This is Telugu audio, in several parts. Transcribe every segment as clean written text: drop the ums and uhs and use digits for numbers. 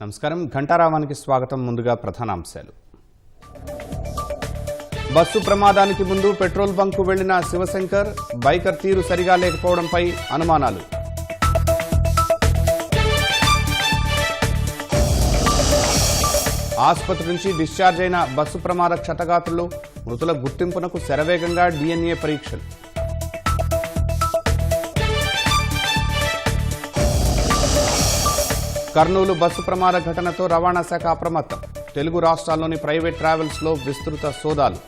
నమస్కారం ఘంటారావానికి స్వాగతం. ముందుగా ప్రధానాంశాలు. బస్సు ప్రమాదానికి ముందు పెట్రోల్ బంకు వెళ్లిన శివశంకర్, బైకర్ తీరు సరిగా లేకపోవడంపై అనుమానాలు. ఆసుపత్రి నుంచి డిశ్చార్జ్ అయిన బస్సు ప్రమాద క్షతగాత్రులు, మృతుల గుర్తింపునకు శరవేగంగా DNA పరీక్షలు. కర్నూలు బస్సు ప్రమాద ఘటనతో రవాణా శాఖ అప్రమత్తం. తెలుగు రాష్ట్రాల్లోని ప్రైవేట్ ట్రావెల్స్లో విస్తృత సోదాలు.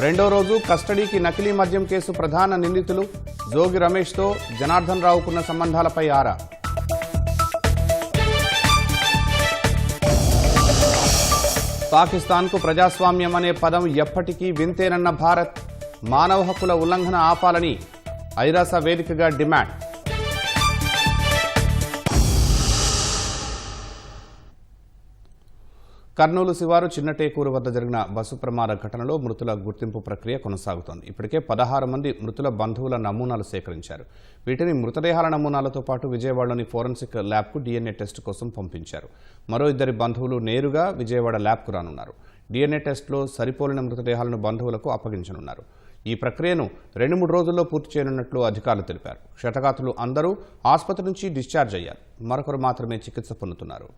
రెండో రోజు కస్టడీకి నకిలీ మద్యం కేసు ప్రధాన నిందితులు జోగి రమేష్తో జనార్దన్ రావుకున్న సంబంధాలపై ఆరా. పాకిస్తాన్కు ప్రజాస్వామ్యం అనే పదం ఎప్పటికీ వింతేనన్న భారత్, మానవ హక్కుల ఉల్లంఘన ఆపాలని ఐరాస వేదికగా డిమాండ్. కర్నూలు శివారు చిన్నటేకూరు వద్ద జరిగిన బస్సు ప్రమాద ఘటనలో మృతుల గుర్తింపు ప్రక్రియ కొనసాగుతోంది. ఇప్పటికే 16 మంది మృతుల బంధువుల నమూనాలు సేకరించారు. వీటిని మృతదేహాల నమూనాలతో పాటు విజయవాడలోని ఫోరెన్సిక్ ల్యాబ్కు DNA టెస్ట్ కోసం పంపించారు. మరో 2 బంధువులు నేరుగా విజయవాడ ల్యాబ్కు రానున్నారు. DNA టెస్ట్లో సరిపోలిన మృతదేహాలను బంధువులకు అప్పగించనున్నారు. ఈ ప్రక్రియను 2-3 రోజుల్లో పూర్తి చేయనున్నట్లు అధికారులు తెలిపారు. క్షతగాత్రులు అందరూ ఆసుపత్రి నుంచి డిశ్చార్జ్ అయ్యారు. మరొకరు మాత్రమే చికిత్స పొందుతున్నారు.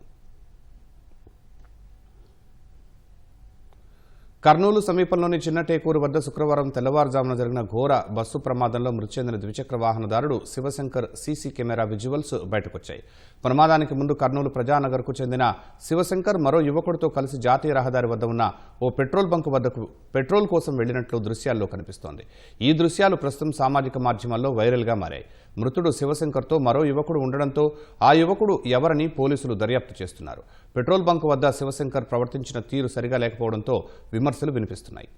కర్నూలు సమీపంలోని చిన్నటేకూరు వద్ద శుక్రవారం తెల్లవారుజామున జరిగిన ఘోర బస్సు ప్రమాదంలో మృతి చెందిన ద్విచక్ర వాహనదారుడు శివశంకర్ సీసీ కెమెరా విజువల్స్ బయటకొచ్చాయి. ప్రమాదానికి ముందు కర్నూలు ప్రజానగర్కు చెందిన శివశంకర్ మరో యువకుడితో కలిసి జాతీయ రహదారి వద్ద ఉన్న ఓ పెట్రోల్ బంకు వద్దకు పెట్రోల్ కోసం వెళ్లినట్లు దృశ్యాల్లో కనిపిస్తోంది. ఈ దృశ్యాలు ప్రస్తుతం సామాజిక మాధ్యమాల్లో వైరల్గా మారాయి. మృతుడు శివశంకర్తో మరో యువకుడు ఉండడంతో ఆ యువకుడు ఎవరని పోలీసులు దర్యాప్తు చేస్తున్నారు. పెట్రోల్ బంకు వద్ద శివశంకర్ ప్రవర్తించిన తీరు సరిగా లేకపోవడంతో విమర్శలు వినిపిస్తున్నాయి.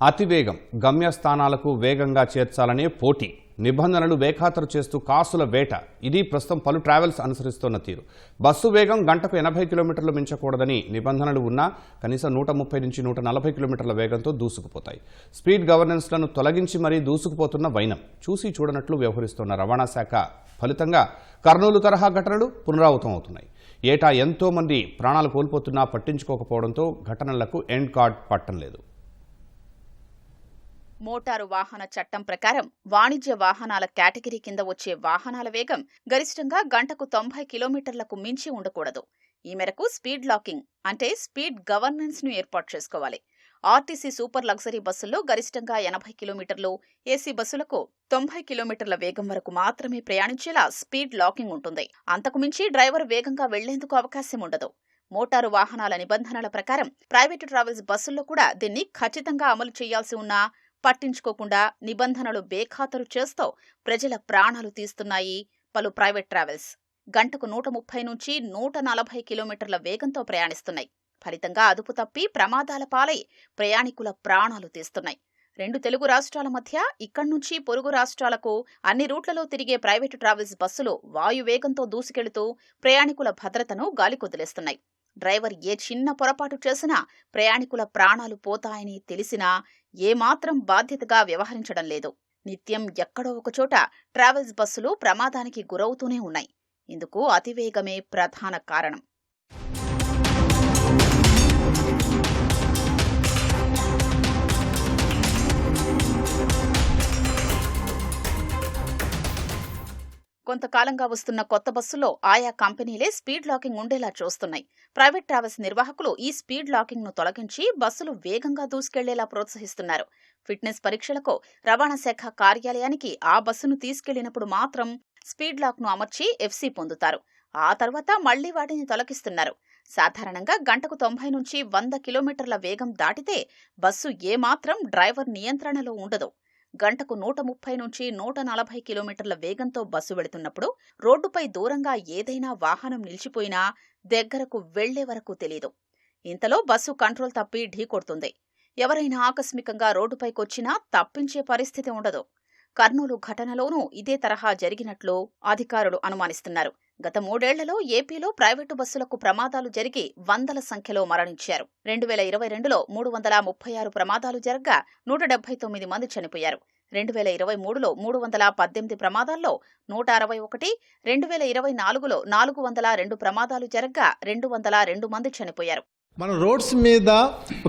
అతివేగం, గమ్యస్థానాలకు వేగంగా చేర్చాలనే పోటీ, నిబంధనలు బేఖాతరు చేస్తూ కాసుల వేట, ఇది ప్రస్తుతం పలు ట్రావెల్స్ అనుసరిస్తున్న తీరు. బస్సు వేగం గంటకు 80 కిలోమీటర్లు మించకూడదని నిబంధనలు ఉన్నా కనీసం 130 నుంచి 140 కిలోమీటర్ల వేగంతో దూసుకుపోతాయి. స్పీడ్ గవర్నెన్స్లను తొలగించి మరీ దూసుకుపోతున్న వైనం చూసి చూడనట్లు వ్యవహరిస్తున్న రవాణా శాఖ ఫలితంగా కర్నూలు తరహా ఘటనలు పునరావృతమవుతున్నాయి. ఏటా ఎంతో మంది ప్రాణాలు కోల్పోతున్నా పట్టించుకోకపోవడంతో ఘటనలకు ఎండ్ కార్డ్ పట్టం లేదు. మోటారు వాహన చట్టం ప్రకారం వాణిజ్య వాహనాల కేటగిరీ కింద వచ్చే వాహనాల వేగం గరిష్టంగా గంటకు 90 కిలోమీటర్లకు మించి ఉండకూడదు. ఈ మేరకు స్పీడ్ లాకింగ్ అంటే స్పీడ్ గవర్నెన్స్ ను ఏర్పాటు చేసుకోవాలి. ఆర్టీసీ సూపర్ లగ్జరీ బస్సుల్లో గరిష్టంగా 80 కిలోమీటర్లు, ఏసీ బస్సులకు 90 కిలోమీటర్ల వేగం వరకు మాత్రమే ప్రయాణించేలా స్పీడ్ లాకింగ్ ఉంటుంది. అంతకుమించి డ్రైవర్ వేగంగా వెళ్లేందుకు అవకాశం ఉండదు. మోటారు వాహనాల నిబంధనల ప్రకారం ప్రైవేటు ట్రావెల్స్ బస్సుల్లో కూడా దీన్ని ఖచ్చితంగా అమలు చేయాల్సి ఉన్నా పట్టించుకోకుండా నిబంధనలు బేఖాతరు చేస్తూ ప్రజల ప్రాణాలు తీస్తున్నాయి పలు ప్రైవేట్ ట్రావెల్స్. గంటకు 130 నుంచి 140 కిలోమీటర్ల వేగంతో ప్రయాణిస్తున్నాయి. ఫలితంగా అదుపు తప్పి ప్రమాదాల పాలై ప్రయాణికుల ప్రాణాలు తీస్తున్నాయి. 2 తెలుగు రాష్ట్రాల మధ్య ఇక్కడి నుంచి పొరుగు రాష్ట్రాలకు అన్ని రూట్లలో తిరిగే ప్రైవేటు ట్రావెల్స్ బస్సులు వాయువేగంతో దూసుకెళుతూ ప్రయాణికుల భద్రతను గాలికొదిలేస్తున్నాయి. డ్రైవర్ ఏ చిన్న పొరపాటు చేసినా ప్రయాణికుల ప్రాణాలు పోతాయని తెలిసినా ఏమాత్రం బాధ్యతగా వ్యవహరించడం లేదు. నిత్యం ఎక్కడో ఒకచోట ట్రావెల్స్ బస్సులు ప్రమాదానికి గురవుతూనే ఉన్నాయి. ఇందుకు అతివేగమే ప్రధాన కారణం. కొంతకాలంగా వస్తున్న కొత్త బస్సుల్లో ఆయా కంపెనీలే స్పీడ్ లాకింగ్ ఉండేలా చూస్తున్నాయి. ప్రైవేట్ ట్రావెల్స్ నిర్వాహకులు ఈ స్పీడ్ లాకింగ్ ను తొలగించి బస్సులు వేగంగా దూసుకెళ్లేలా ప్రోత్సహిస్తున్నారు. ఫిట్నెస్ పరీక్షలకు రవాణా శాఖ కార్యాలయానికి ఆ బస్సును తీసుకెళ్లినప్పుడు మాత్రం స్పీడ్ లాక్ ను అమర్చి ఎఫ్సీ పొందుతారు. ఆ తర్వాత మళ్లీ వాటిని తొలగిస్తున్నారు. సాధారణంగా గంటకు 90 నుంచి 100 కిలోమీటర్ల వేగం దాటితే బస్సు ఏమాత్రం డ్రైవర్ నియంత్రణలో ఉండదు. గంటకు 130 నుంచి 140 కిలోమీటర్ల వేగంతో బస్సు వెళుతున్నప్పుడు రోడ్డుపై దూరంగా ఏదైనా వాహనం నిలిచిపోయినా దగ్గరకు వెళ్లే వరకు తెలీదు. ఇంతలో బస్సు కంట్రోల్ తప్పి ఢీకొడుతుంది. ఎవరైనా ఆకస్మికంగా రోడ్డుపైకొచ్చినా తప్పించే పరిస్థితి ఉండదు. కర్నూలు ఘటనలోనూ ఇదే తరహా జరిగినట్లు అధికారులు అనుమానిస్తున్నారు. గత 3 ఏళ్లలో ఏపీలో ప్రైవేటు బస్సులకు ప్రమాదాలు జరిగి వందల సంఖ్యలో మరణించారు. 2022లో 336 ప్రమాదాలు జరగ్గా 179 మంది చనిపోయారు. 2023లో 318 ప్రమాదాల్లో 161, 2024లో 402 ప్రమాదాలు జరగ్గా 202 మంది చనిపోయారు. మన రోడ్స్ మీద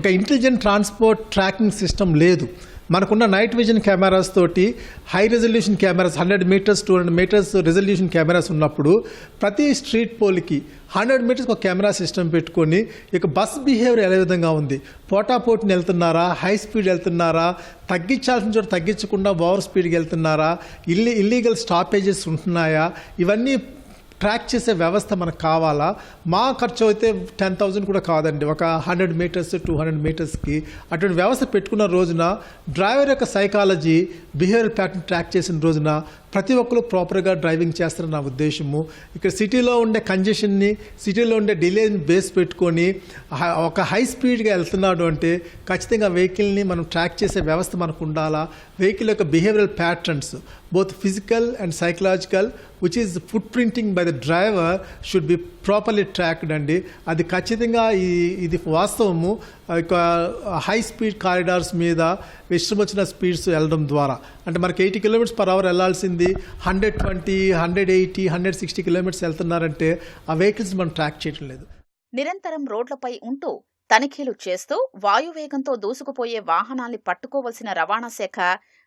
ఒక ఇంటెలిజెంట్ ట్రాన్స్పోర్ట్ ట్రాకింగ్ సిస్టమ్ లేదు. మనకున్న నైట్ విజన్ కెమెరాస్ తోటి high resolution cameras 100 meters 200 meters resolution cameras ఉన్నప్పుడు ప్రతి స్ట్రీట్ పోల్కి 100 మీటర్స్ ఒక కెమెరా సిస్టమ్ పెట్టుకొని ఇక బస్ బిహేవియర్ ఎలా విధంగా ఉంది, పోటాపోటీని వెళ్తున్నారా, హై స్పీడ్ వెళ్తున్నారా, తగ్గించాల్సిన చోట తగ్గించకుండా ఓవర్ స్పీడ్కి వెళ్తున్నారా, ఇల్లీగల్ స్టాపేజెస్ ఉంటున్నాయా, ఇవన్నీ ట్రాక్ చేసే వ్యవస్థ మనకు కావాలా. మా ఖర్చు అయితే 10,000 కూడా కాదండి. ఒక 100 మీటర్స్ 200 మీటర్స్కి అటువంటి వ్యవస్థ పెట్టుకున్న రోజున డ్రైవర్ యొక్క సైకాలజీ బిహేవియర్ ప్యాటర్న్ ట్రాక్ చేసిన రోజున ప్రతి ఒక్కరు ప్రాపర్గా డ్రైవింగ్ చేస్తారని నా ఉద్దేశము. ఇక్కడ సిటీలో ఉండే కంజెషన్ని, సిటీలో ఉండే డిలేని బేస్ పెట్టుకొని ఒక హై స్పీడ్గా వెళ్తున్నాడు అంటే ఖచ్చితంగా వెహికల్ని మనం ట్రాక్ చేసే వ్యవస్థ మనకు ఉండాలా. వెహికల్ యొక్క behavioural patterns both physical and psychological, which is footprinting by the driver, should be properly tracked అండి. అది ఖచ్చితంగా ఇది వాస్తవము. హై స్పీడ్ కారిడార్స్ మీద ఇష్టం వచ్చిన స్పీడ్స్ వెళ్ళడం ద్వారా, అంటే మనకి 80 km/h వెళ్ళాల్సింది 120, 180, 160 కిలోమీటర్స్ వెళ్తున్నారంటే ఆ వెహికల్స్ మనం ట్రాక్ చేయడం లేదు. నిరంతరం రోడ్లపై ఉంటూ తనిఖీలు చేస్తూ వాయువేగంతో దూసుకుపోయే వాహనాల్ని పట్టుకోవలసిన రవాణా శాఖ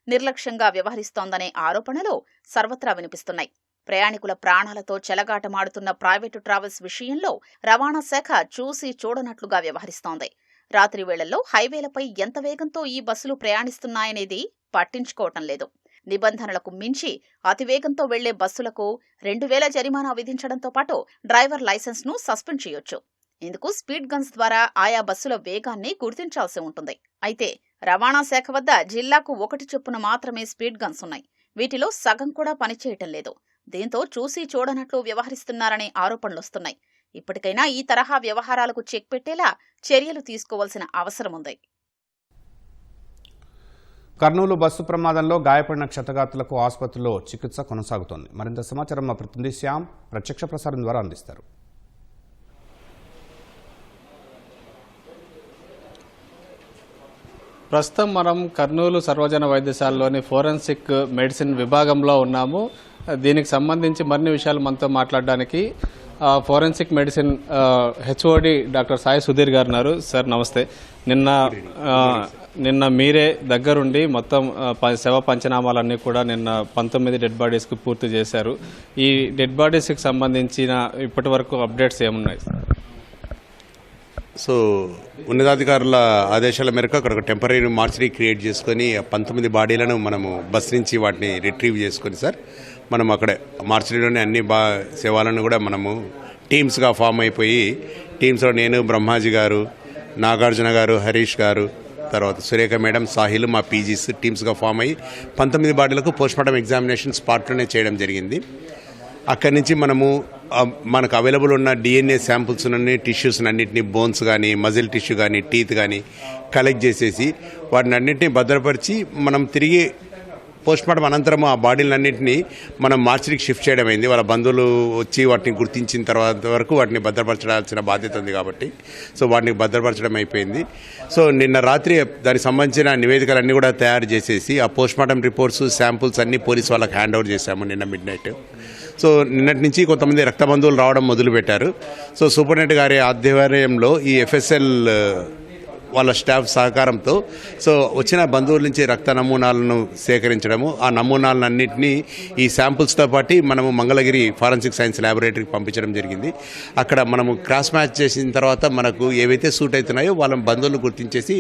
నిర్లక్ష్యంగా వ్యవహరిస్తోందనే ఆరోపణలు సర్వత్రా వినిపిస్తున్నాయి. ప్రయాణికుల ప్రాణాలతో చెలగాటమాడుతున్న ప్రైవేటు ట్రావెల్స్ విషయంలో రవాణా శాఖ చూసి చూడనట్లుగా వ్యవహరిస్తోంది. రాత్రి వేళల్లో హైవేలపై ఎంత వేగంతో ఈ బస్సులు ప్రయాణిస్తున్నాయనేది పట్టించుకోవటం లేదు. నిబంధనలకు మించి అతివేగంతో వెళ్లే బస్సులకు 2,000 జరిమానా విధించడంతో పాటు డ్రైవర్ లైసెన్స్ను సస్పెండ్ చేయొచ్చు. ఇందుకు స్పీడ్ గన్స్ ద్వారా ఆయా బస్సుల వేగాన్ని గుర్తించాల్సి ఉంటుంది. అయితే రవాణా శాఖ వద్ద జిల్లాకు 1 చొప్పున మాత్రమే స్పీడ్ గన్స్ ఉన్నాయి. వీటిలో సగం కూడా పనిచేయటం లేదు. దీంతో చూసి చూడనట్లు వ్యవహరిస్తున్నారనే ఆరోపణలొస్తున్నాయి. ఇప్పటికైనా ఈ తరహా వ్యవహారాలకు చెక్ పెట్టేలా చర్యలు తీసుకోవాల్సిన అవసరం ఉంది. కర్నూలు బస్సు ప్రమాదంలో గాయపడిన క్షతగాత్రులకు ఆసుపత్రిలో చికిత్స కొనసాగుతోంది. మరింత సమాచారం మా ప్రతినిధి శ్యామ్ ప్రత్యక్ష ప్రసారం ద్వారా అందిస్తారు. ప్రస్తుతం మనం కర్నూలు సర్వజన వైద్యశాలలోని ఫోరెన్సిక్ మెడిసిన్ విభాగంలో ఉన్నాము. దీనికి సంబంధించి మరిన్ని విషయాలు మనతో మాట్లాడడానికి forensic medicine HOD doctor Sai Sudheer గారు ఉన్నారు. సార్ నమస్తే. నిన్న మీరే దగ్గరుండి మొత్తం శవ పంచనామాలన్నీ కూడా నిన్న 19 డెడ్ బాడీస్కి పూర్తి చేశారు. ఈ డెడ్ బాడీస్కి సంబంధించిన ఇప్పటి వరకు అప్డేట్స్ ఏమున్నాయి? సో ఉన్నతాధికారుల ఆదేశాల మేరకు అక్కడ ఒక టెంపరీ మార్చరీ క్రియేట్ చేసుకొని 19 బాడీలను మనము బస్ నుంచి వాటిని రిట్రీవ్ చేసుకొని సార్ మనం అక్కడ మార్చరీలోని అన్ని శవాలను కూడా మనము టీమ్స్గా ఫామ్ అయిపోయి, టీమ్స్లో నేను, బ్రహ్మాజీ గారు, నాగార్జున గారు, హరీష్ గారు, తర్వాత సురేఖ మేడం, సాహిల్, మా పీజీస్ టీమ్స్గా ఫామ్ అయ్యి 19 బాడీలకు పోస్ట్మార్టం ఎగ్జామినేషన్ స్పాట్లోనే చేయడం జరిగింది. అక్కడి నుంచి మనము మనకు అవైలబుల్ ఉన్న డిఎన్ఏ శాంపుల్స్ టిష్యూస్ అన్నింటినీ బోన్స్ కానీ మజిల్ టిష్యూ కానీ టీత్ కానీ కలెక్ట్ చేసేసి వాటిని అన్నింటినీ భద్రపరిచి మనం తిరిగి పోస్ట్మార్టం అనంతరం ఆ బాడీలన్నింటినీ మనం మార్చికి షిఫ్ట్ చేయడం అయింది. వాళ్ళ బంధువులు వచ్చి వాటిని గుర్తించిన తర్వాత వరకు వాటిని భద్రపరచాల్సిన బాధ్యత ఉంది కాబట్టి సో వాటిని భద్రపరచడం అయిపోయింది. సో నిన్న రాత్రి దానికి సంబంధించిన నివేదికలన్నీ కూడా తయారు చేసేసి ఆ పోస్ట్మార్టం రిపోర్ట్స్ శాంపుల్స్ అన్నీ పోలీసు వాళ్ళకి హ్యాండ్ ఓవర్ చేశాము నిన్న మిడ్నైట్. సో నిన్నటి నుంచి కొంతమంది రక్త బంధువులు రావడం మొదలుపెట్టారు. సో సూపరింటెండెంట్ గారి ఆధ్వర్యంలో ఈ ఎఫ్ఎస్ఎల్ వాళ్ళ స్టాఫ్ సహకారంతో సో వచ్చిన బంధువుల నుంచి రక్త నమూనాలను సేకరించడము, ఆ నమూనాలన్నింటినీ ఈ శాంపుల్స్తో పాటు మనము మంగళగిరి ఫారెన్సిక్ సైన్స్ ల్యాబొరేటరీకి పంపించడం జరిగింది. అక్కడ మనము క్రాస్ మ్యాచ్ చేసిన తర్వాత మనకు ఏవైతే సూట్ అవుతున్నాయో వాళ్ళ బంధువులను గుర్తించేసి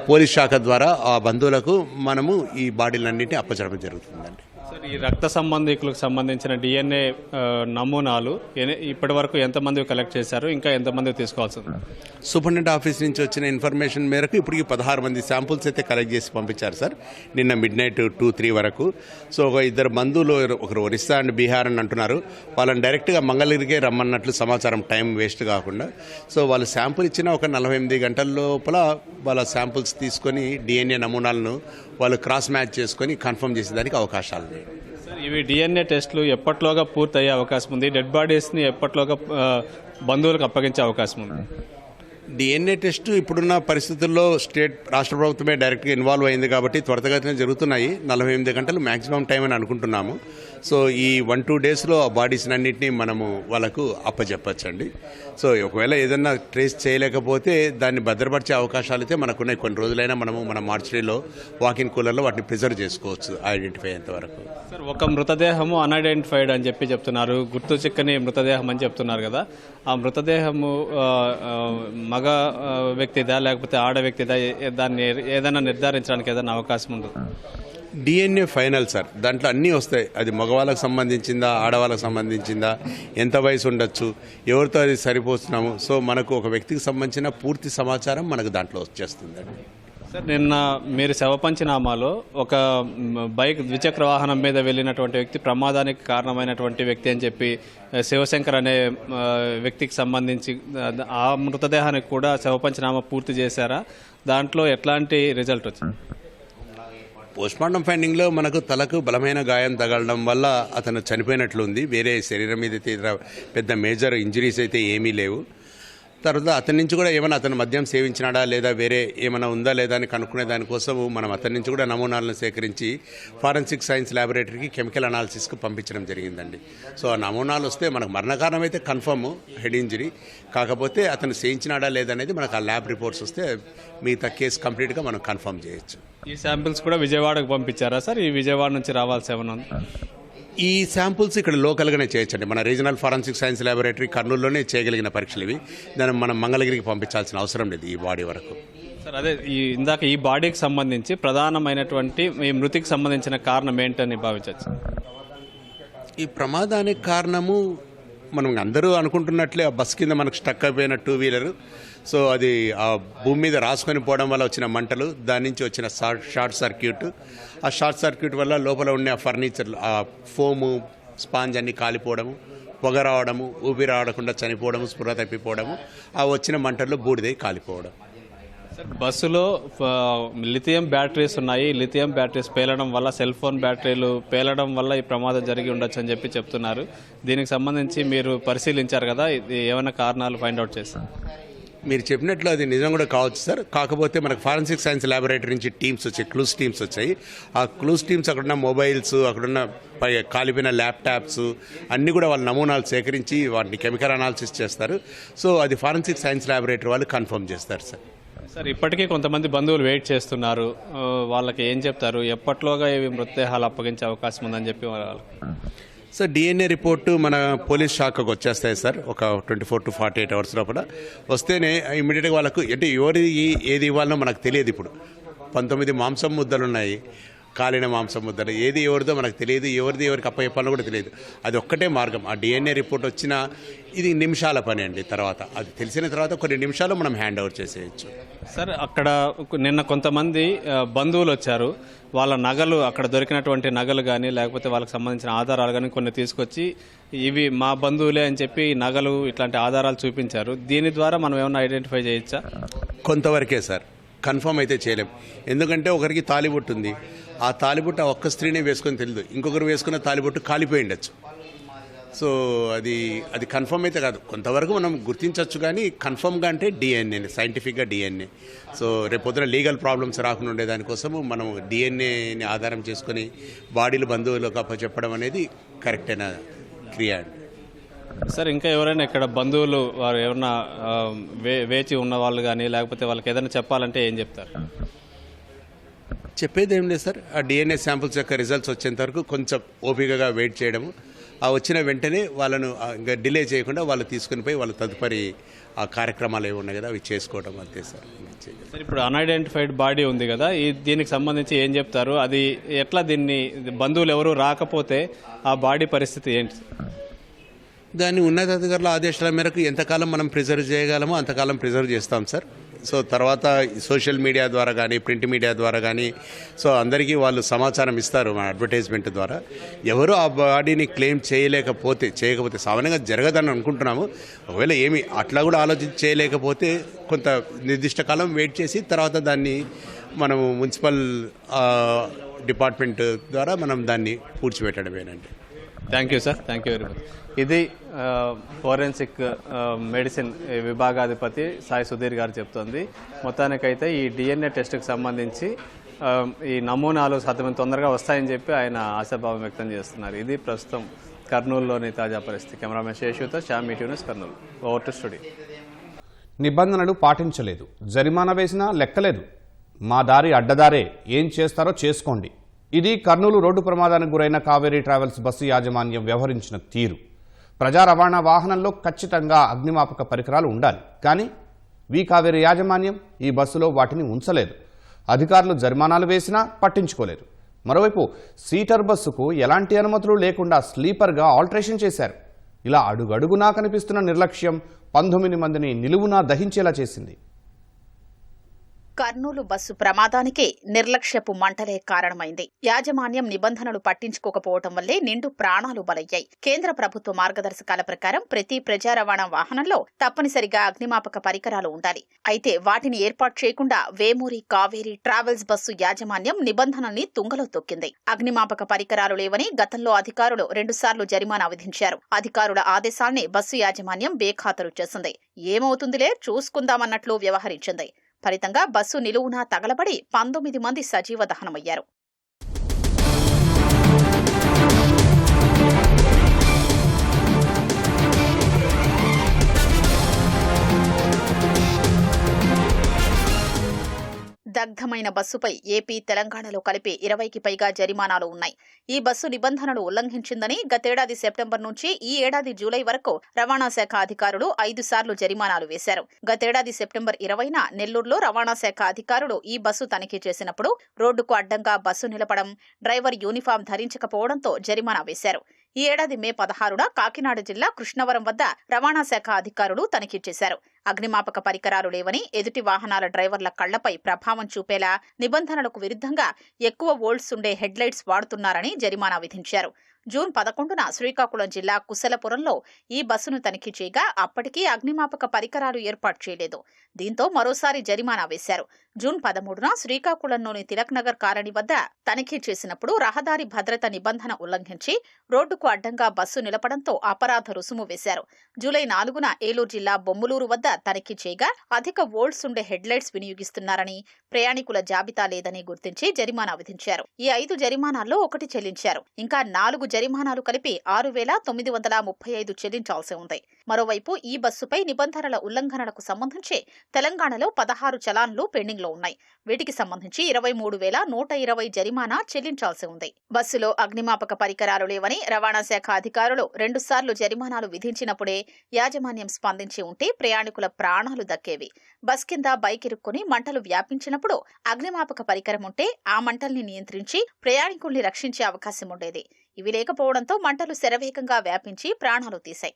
పోలీస్ శాఖ ద్వారా ఆ బంధువులకు మనము ఈ బాడీలన్నింటినీ అప్పచెప్పడం జరుగుతుందండి. సార్, ఈ రక్త సంబంధికులకు సంబంధించిన డిఎన్ఏ నమూనాలు ఇప్పటి వరకు ఎంతమంది కలెక్ట్ చేశారు, ఇంకా ఎంతమంది తీసుకోవాల్సి ఉంది? సూపరింటెండెంట్ ఆఫీస్ నుంచి వచ్చిన ఇన్ఫర్మేషన్ మేరకు ఇప్పటికి 16 మంది శాంపుల్స్ అయితే కలెక్ట్ చేసి పంపించారు సార్ నిన్న మిడ్నైట్ 2-3 వరకు. సో ఒక ఇద్దరు బంధువులు, ఒకరు ఒరిస్సా అండ్ బీహార్ అని అంటున్నారు, వాళ్ళని డైరెక్ట్గా మంగళగిరికే రమ్మన్నట్లు సమాచారం, టైం వేస్ట్ కాకుండా. సో వాళ్ళు శాంపుల్ ఇచ్చిన ఒక 48 గంటల లోపల వాళ్ళ శాంపుల్స్ తీసుకొని డిఎన్ఏ నమూనాలను వాళ్ళు క్రాస్ మ్యాచ్ చేసుకొని కన్ఫర్మ్ చేసేదానికి అవకాశాలు ఉన్నాయి. సార్, ఇవి డిఎన్ఏ టెస్టులు ఎప్పట్లోగా పూర్తయ్యే అవకాశం ఉంది? డెడ్ బాడీస్ని ఎప్పట్లోగా బంధువులకు అప్పగించే అవకాశం ఉంది? డిఎన్ఏ టెస్ట్ ఇప్పుడున్న పరిస్థితుల్లో రాష్ట్ర ప్రభుత్వమే డైరెక్ట్గా ఇన్వాల్వ్ అయింది కాబట్టి త్వరితగతిన జరుగుతున్నాయి. 48 గంటలు మ్యాక్సిమం టైం అని అనుకుంటున్నాము. సో ఈ 1-2 డేస్లో ఆ బాడీస్ అన్నింటినీ మనము వాళ్ళకు అప్పచెప్పచ్చండి. సో ఒకవేళ ఏదన్నా ట్రేస్ చేయలేకపోతే దాన్ని భద్రపరిచే అవకాశాలు అయితే మనకున్నాయి. కొన్ని రోజులైనా మనము మన మార్చిలో వాకిన్ కూలర్లో వాటిని ప్రిజర్వ్ చేసుకోవచ్చు ఐడెంటిఫై అయ్యేంత వరకు. సార్, ఒక మృతదేహము అన్ఐడెంటిఫైడ్ అని చెప్తున్నారు, గుర్తు చిక్కని మృతదేహం అని చెప్తున్నారు కదా. ఆ మృతదేహము మగ వ్యక్తిదా లేకపోతే ఆడ వ్యక్తిదా, దాన్ని ఏదైనా నిర్ధారించడానికి ఏదైనా అవకాశం ఉందా? డిఎన్ఏ ఫైనల్ సార్, దాంట్లో అన్నీ వస్తాయి. అది మగవాళ్ళకు సంబంధించిందా, ఆడవాళ్ళకు సంబంధించిందా, ఎంత వయసు ఉండొచ్చు, ఎవరితో అది సరిపోతున్నాము. సో మనకు ఒక వ్యక్తికి సంబంధించిన పూర్తి సమాచారం మనకు దాంట్లో వచ్చేస్తుందండి. సార్, నిన్న మీరు శవపంచనామాలో ఒక బైక్ ద్విచక్ర వాహనం మీద వెళ్ళినటువంటి వ్యక్తి ప్రమాదానికి కారణమైనటువంటి వ్యక్తి అని చెప్పి శివశంకర్ అనే వ్యక్తికి సంబంధించి ఆ మృతదేహానికి కూడా శవపంచనామా పూర్తి చేశారా? దాంట్లో ఎట్లాంటి రిజల్ట్ వచ్చింది? పోస్ట్మార్టం ఫైండింగ్లో మనకు తలకు బలమైన గాయం తగలడం వల్ల అతను చనిపోయినట్లుంది. వేరే శరీరం మీద అయితే పెద్ద మేజర్ ఇంజరీస్ అయితే ఏమీ లేవు. తర్వాత అతని నుంచి కూడా ఏమైనా అతను మద్యం సేవించినాడా లేదా వేరే ఏమైనా ఉందా లేదా అని కనుక్కునే దానికోసం మనం అతని నుంచి కూడా నమూనాలను సేకరించి ఫారెన్సిక్ సైన్స్ ల్యాబొరేటరీకి కెమికల్ అనాలిసిస్కు పంపించడం జరిగిందండి. సో ఆ నమూనాలు వస్తే మనకు మరణకారణం అయితే కన్ఫర్మ్ హెడ్ ఇంజరీ, కాకపోతే అతను సేవించినాడా లేదనేది మనకు ఆ ల్యాబ్ రిపోర్ట్స్ వస్తే మిగతా కేసు కంప్లీట్గా మనం కన్ఫర్మ్ చేయొచ్చు. ఈ శాంపిల్స్ కూడా విజయవాడకు పంపించారా సార్? ఈ విజయవాడ నుంచి రావాల్సి ఏమన్నా? ఈ శాంపుల్స్ ఇక్కడ లోకల్గానే చేయొచ్చండి. మన రీజనల్ ఫారెన్సిక్ సైన్స్ ల్యాబొరేటరీ కర్నూలులోనే చేయగలిగిన పరీక్షలు ఇవి. దాన్ని మనం మంగళగిరికి పంపించాల్సిన అవసరం లేదు ఈ బాడీ వరకు. సార్, అదే ఇందాక ఈ బాడీకి సంబంధించి ప్రధానమైనటువంటి ఈ మృతికి సంబంధించిన కారణం ఏంటని భావించవచ్చు? ఈ ప్రమాదానికి కారణము మనం అందరూ అనుకుంటున్నట్లే ఆ బస్ కింద మనకు స్టక్ అయిపోయిన 2 వీలర్. సో అది ఆ భూమి మీద రాసుకొని పోవడం వల్ల వచ్చిన మంటలు, దాని నుంచి వచ్చిన షార్ట్ సర్క్యూట్, ఆ షార్ట్ సర్క్యూట్ వల్ల లోపల ఉండే ఆ ఫర్నిచర్, ఆ ఫోము, స్పాంజ్ అన్నీ కాలిపోవడము, పొగ రావడము, ఊపిరి ఆడకుండా చనిపోవడము, స్పృహ తప్పిపోవడము, ఆ వచ్చిన మంటల్లో బూడిదై కాలిపోవడం. సార్, బస్సులో లిథియం బ్యాటరీస్ ఉన్నాయి. లిథియం బ్యాటరీస్ పేలడం వల్ల, సెల్ ఫోన్ బ్యాటరీలు పేలడం వల్ల ఈ ప్రమాదం జరిగి ఉండొచ్చు అని చెప్పి చెప్తున్నారు. దీనికి సంబంధించి మీరు పరిశీలించారు కదా, ఇది ఏమైనా కారణాలు ఫైండ్ అవుట్ చేస్తారు? మీరు చెప్పినట్లు అది నిజం కూడా కావచ్చు సార్. కాకపోతే మనకు ఫారెన్సిక్ సైన్స్ ల్యాబొరేటరీ నుంచి టీమ్స్ వచ్చాయి, క్లూస్ టీమ్స్ వచ్చాయి. ఆ క్లూస్ టీమ్స్ అక్కడున్న మొబైల్స్, అక్కడున్న కాలిపోయిన ల్యాప్టాప్స్ అన్నీ కూడా వాళ్ళ నమూనాలు సేకరించి వాటిని కెమికల్ అనాలిసిస్ చేస్తారు. సో అది ఫారెన్సిక్ సైన్స్ ల్యాబొరేటరీ వాళ్ళు కన్ఫర్మ్ చేస్తారు సార్. సార్, ఇప్పటికీ కొంతమంది బంధువులు వెయిట్ చేస్తున్నారు, వాళ్ళకి ఏం చెప్తారు? ఎప్పట్లోగా ఇవి మృతదేహాలు అప్పగించే అవకాశం ఉందని చెప్పి వాళ్ళు? సార్, డిఎన్ఏ రిపోర్టు మన పోలీస్ శాఖకు వచ్చేస్తాయి సార్ ఒక 24 to 48 hours లోపల. వస్తేనే ఇమీడియట్గా వాళ్ళకు అంటే ఏది ఇవ్వాలనో మనకు తెలియదు. ఇప్పుడు 19 మాంసం ముద్దలు ఉన్నాయి, కాలిన మాంసం ముద్దలు ఏది ఎవరిదో మనకు తెలియదు, ఎవరిది ఎవరికి అప్పచెప్పాలో కూడా తెలియదు. అది ఒక్కటే మార్గం. ఆ డిఎన్ఏ రిపోర్ట్ వచ్చిన ఇది నిమిషాల పని అండి. తర్వాత అది తెలిసిన తర్వాత కొన్ని నిమిషాలు మనం హ్యాండ్ ఓవర్ చేసేయచ్చు. సార్, అక్కడ నిన్న కొంతమంది బంధువులు వచ్చారు. వాళ్ళ నగలు, అక్కడ దొరికినటువంటి నగలు కానీ లేకపోతే వాళ్ళకి సంబంధించిన ఆధారాలు కానీ కొన్ని తీసుకొచ్చి ఇవి మా బంధువులే అని చెప్పి నగలు ఇట్లాంటి ఆధారాలు చూపించారు. దీని ద్వారా మనం ఏమైనా ఐడెంటిఫై చేయొచ్చా? కొంతవరకే సార్, కన్ఫర్మ్ అయితే చేయలేం. ఎందుకంటే ఒకరికి తాలిబొట్టు ఉంది, ఆ తాలిబొట్టు ఆ ఒక్క స్త్రీనే వేసుకొని తెలియదు, ఇంకొకరు వేసుకున్న తాలిబొట్టు కాలిపోయి ఉండొచ్చు. సో అది కన్ఫర్మ్ అయితే కాదు, కొంతవరకు మనం గుర్తించవచ్చు. కానీ కన్ఫర్మ్గా అంటే డిఎన్ఏ, సైంటిఫిక్గా డిఎన్ఏ. సో రేపొద్దున లీగల్ ప్రాబ్లమ్స్ రాకుండా ఉండేదానికోసము మనం డిఎన్ఏని ఆధారం చేసుకొని బాడీలు బంధువులకు అప్పచెప్పడం అనేది కరెక్ట్ అయిన క్రియ అండి. సార్, ఇంకా ఎవరైనా ఇక్కడ బంధువులు వారు ఏమన్నా వేచి ఉన్న వాళ్ళు కానీ లేకపోతే వాళ్ళకి ఏదైనా చెప్పాలంటే ఏం చెప్తారు? చెప్పేది ఏం లేదు సార్, ఆ డిఎన్ఏ శాంపుల్స్ యొక్క రిజల్ట్స్ వచ్చేంత వరకు కొంచెం ఓపికగా వెయిట్ చేయడము. ఆ వచ్చిన వెంటనే వాళ్ళను ఇంకా డిలే చేయకుండా వాళ్ళు తీసుకుని పోయి వాళ్ళ తదుపరి ఆ కార్యక్రమాలు ఏమి ఉన్నాయి కదా అవి చేసుకోవడం అంతే సార్. సార్, ఇప్పుడు అన్ఐడెంటిఫైడ్ బాడీ ఉంది కదా, దీనికి సంబంధించి ఏం చెప్తారు? అది ఎట్లా, దీన్ని బంధువులు ఎవరు రాకపోతే ఆ బాడీ పరిస్థితి ఏంటి? దాన్ని ఉన్నతాధికారుల ఆదేశాల మేరకు ఎంతకాలం మనం ప్రిజర్వ్ చేయగలమో అంతకాలం ప్రిజర్వ్ చేస్తాం సార్. సో తర్వాత సోషల్ మీడియా ద్వారా కానీ ప్రింట్ మీడియా ద్వారా కానీ సో అందరికీ వాళ్ళు సమాచారం ఇస్తారు మన అడ్వర్టైజ్మెంట్ ద్వారా. ఎవరు ఆ బాడీని క్లెయిమ్ చేయకపోతే సామాన్యంగా జరగదని అనుకుంటున్నాము. ఒకవేళ ఏమి అట్లా కూడా ఆలోచించి చేయలేకపోతే కొంత నిర్దిష్ట కాలం వెయిట్ చేసి తర్వాత దాన్ని మనము మున్సిపల్ డిపార్ట్మెంట్ ద్వారా మనం దాన్ని పూడ్చిపెట్టడమేనండి. Thank you sir, thank you very much. ఇది ఫోరెన్సిక్ మెడిసిన్ విభాగాధిపతి సాయి సుధీర్ గారు చెప్తోంది. మొత్తానికైతే ఈ డిఎన్ఏ టెస్ట్కి సంబంధించి ఈ నమూనాలు సాధ్యమైన తొందరగా వస్తాయని చెప్పి ఆయన ఆశాభావం వ్యక్తం చేస్తున్నారు. ఇది ప్రస్తుతం కర్నూలులోని తాజా పరిస్థితి. కెమెరామెన్ శేషుతో Shyam, ETV news, Kurnool. Over to studio. నిబంధనలు పాటించలేదు, జరిమానా వేసినా లెక్కలేదు, మా దారి అడ్డదారే, ఏం చేస్తారో చేసుకోండి. ఇది కర్నూలు రోడ్డు ప్రమాదానికి గురైన కావేరీ ట్రావెల్స్ బస్సు యాజమాన్యం వ్యవహరించిన తీరు. ప్రజా రవాణా వాహనంలో ఖచ్చితంగా అగ్నిమాపక పరికరాలు ఉండాలి. కానీ కావేరీ యాజమాన్యం ఈ బస్సులో వాటిని ఉంచలేదు. అధికారులు జరిమానాలు వేసినా పట్టించుకోలేదు. మరోవైపు సీటర్ బస్సుకు ఎలాంటి అనుమతులు లేకుండా స్లీపర్గా ఆల్టరేషన్ చేశారు. ఇలా అడుగడుగునా కనిపిస్తున్న నిర్లక్ష్యం 19 మందిని నిలువునా దహించేలా చేసింది. కర్నూలు బస్సు ప్రమాదానికి నిర్లక్ష్యపు మంటలే కారణమైంది. యాజమాన్యం నిబంధనలు పట్టించుకోకపోవటం వల్లే నిండు ప్రాణాలు బలయ్యాయి. కేంద్ర ప్రభుత్వ మార్గదర్శకాల ప్రకారం ప్రతి ప్రజా రవాణా వాహనంలో తప్పనిసరిగా అగ్నిమాపక పరికరాలు ఉండాలి. అయితే వాటిని ఏర్పాటు చేయకుండా వేమూరి కావేరీ ట్రావెల్స్ బస్సు యాజమాన్యం నిబంధనల్ని తుంగలో తొక్కింది. అగ్నిమాపక పరికరాలు లేవని గతంలో అధికారులు 2 సార్లు జరిమానా విధించారు. అధికారుల ఆదేశాల్ని బస్సు యాజమాన్యం బేఖాతరు చేసింది. ఏమవుతుందిలే చూసుకుందామన్నట్లు వ్యవహరించింది. ఫలితంగా బస్సు నిలువునా తగలబడి 19 మంది సజీవ దహనమయ్యారు. దగ్ధమైన బస్సుపై ఏపీ, తెలంగాణలో కలిపి 20కి పైగా జరిమానాలు ఉన్నాయి. ఈ బస్సు నిబంధనలు ఉల్లంఘించిందని గతేడాది సెప్టెంబర్ నుంచి ఈ ఏడాది జూలై వరకు రవాణా శాఖ అధికారులు 5 సార్లు జరిమానాలు వేశారు. గతేడాది సెప్టెంబర్ 20న నెల్లూరులో రవాణా శాఖ అధికారులు ఈ బస్సు తనిఖీ చేసినప్పుడు రోడ్డుకు అడ్డంగా బస్సు నిలపడం, డ్రైవర్ యూనిఫామ్ ధరించకపోవడంతో జరిమానా వేశారు. ఈ ఏడాది మే 16న కాకినాడ జిల్లా కృష్ణవరం వద్ద రవాణా శాఖ అధికారులు తనిఖీ చేశారు. అగ్నిమాపక పరికరాలు లేవని, ఎదుటి వాహనాల డ్రైవర్ల కళ్లపై ప్రభావం చూపేలా నిబంధనలకు విరుద్ధంగా ఎక్కువ వోల్ట్స్ ఉండే హెడ్లైట్స్ వాడుతున్నారని జరిమానా విధించారు. జూన్ 11న శ్రీకాకుళం జిల్లా కుశలపురంలో ఈ బస్సును తనిఖీ చేయగా అప్పటికీ అగ్నిమాపక పరికరాలు ఏర్పాటు చేయలేదు. దీంతో మరోసారి జరిమానా వేశారు. జూన్ 13న శ్రీకాకుళంలోని తిలక్ నగర్ కాలనీ వద్ద తనిఖీ చేసినప్పుడు రహదారి భద్రత నిబంధన ఉల్లంఘించి రోడ్డుకు అడ్డంగా బస్సు నిలపడంతో అపరాధ రుసుము వేశారు. జూలై 4న ఏలూరు జిల్లా బొమ్మలూరు వద్ద తనిఖీ చేయగా అధిక వోల్ట్స్ ఉండే హెడ్లైట్స్ వినియోగిస్తున్నారని, ప్రయాణికుల జాబితా లేదని గుర్తించి జరిమానా విధించారు. ఈ 5 జరిమానాల్లో 1 చెల్లించారు. ఇంకా 4 జరిమానాలు కలిపి 6,935 చెల్లించాల్సి ఉంది. మరోవైపు ఈ బస్సుపై నిబంధనల ఉల్లంఘనలకు సంబంధించి తెలంగాణలో 16 చలాన్లు పెండింగ్లో ఉన్నాయి. వీటికి సంబంధించి 23,120 జరిమానా చెల్లించాల్సి ఉంది. బస్సులో అగ్నిమాపక పరికరాలు లేవని రవాణా శాఖ అధికారులు 2 సార్లు జరిమానాలు విధించినప్పుడే యాజమాన్యం స్పందించి ఉంటే ప్రయాణికుల పలువురుల ప్రాణాలు దక్కేవి. బస్ కింద బైక్ ఇరుక్కుని మంటలు వ్యాపించినప్పుడు అగ్నిమాపక పరికరం ఉంటే ఆ మంటల్ని నియంత్రించి ప్రయాణికుల్ని రక్షించే అవకాశం ఉండేది. ఇవి లేకపోవడంతో మంటలు శరవేగంగా వ్యాపించి ప్రాణాలు తీశాయి.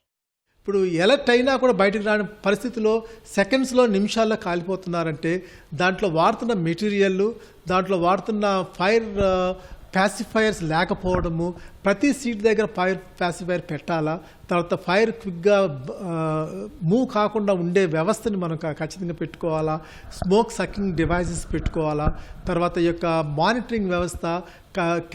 ఇప్పుడు ఎలర్ట్ అయినా కూడా బయటకు రాని పరిస్థితిలో సెకండ్స్లో నిమిషాల్లో కాలిపోతున్నారంటే దాంట్లో వాడుతున్న మెటీరియల్, దాంట్లో వాడుతున్న ఫైర్ ప్యాసిఫైయర్స్ లేకపోవడము, ప్రతి సీట్ దగ్గర ఫైర్ ప్యాసిఫైయర్ పెట్టాలా, తర్వాత ఫైర్ క్విక్గా మూవ్ కాకుండా ఉండే వ్యవస్థని మనం ఖచ్చితంగా పెట్టుకోవాలా, స్మోక్ సకింగ్ డివైసెస్ పెట్టుకోవాలా, తర్వాత ఈ యొక్క మానిటరింగ్ వ్యవస్థ,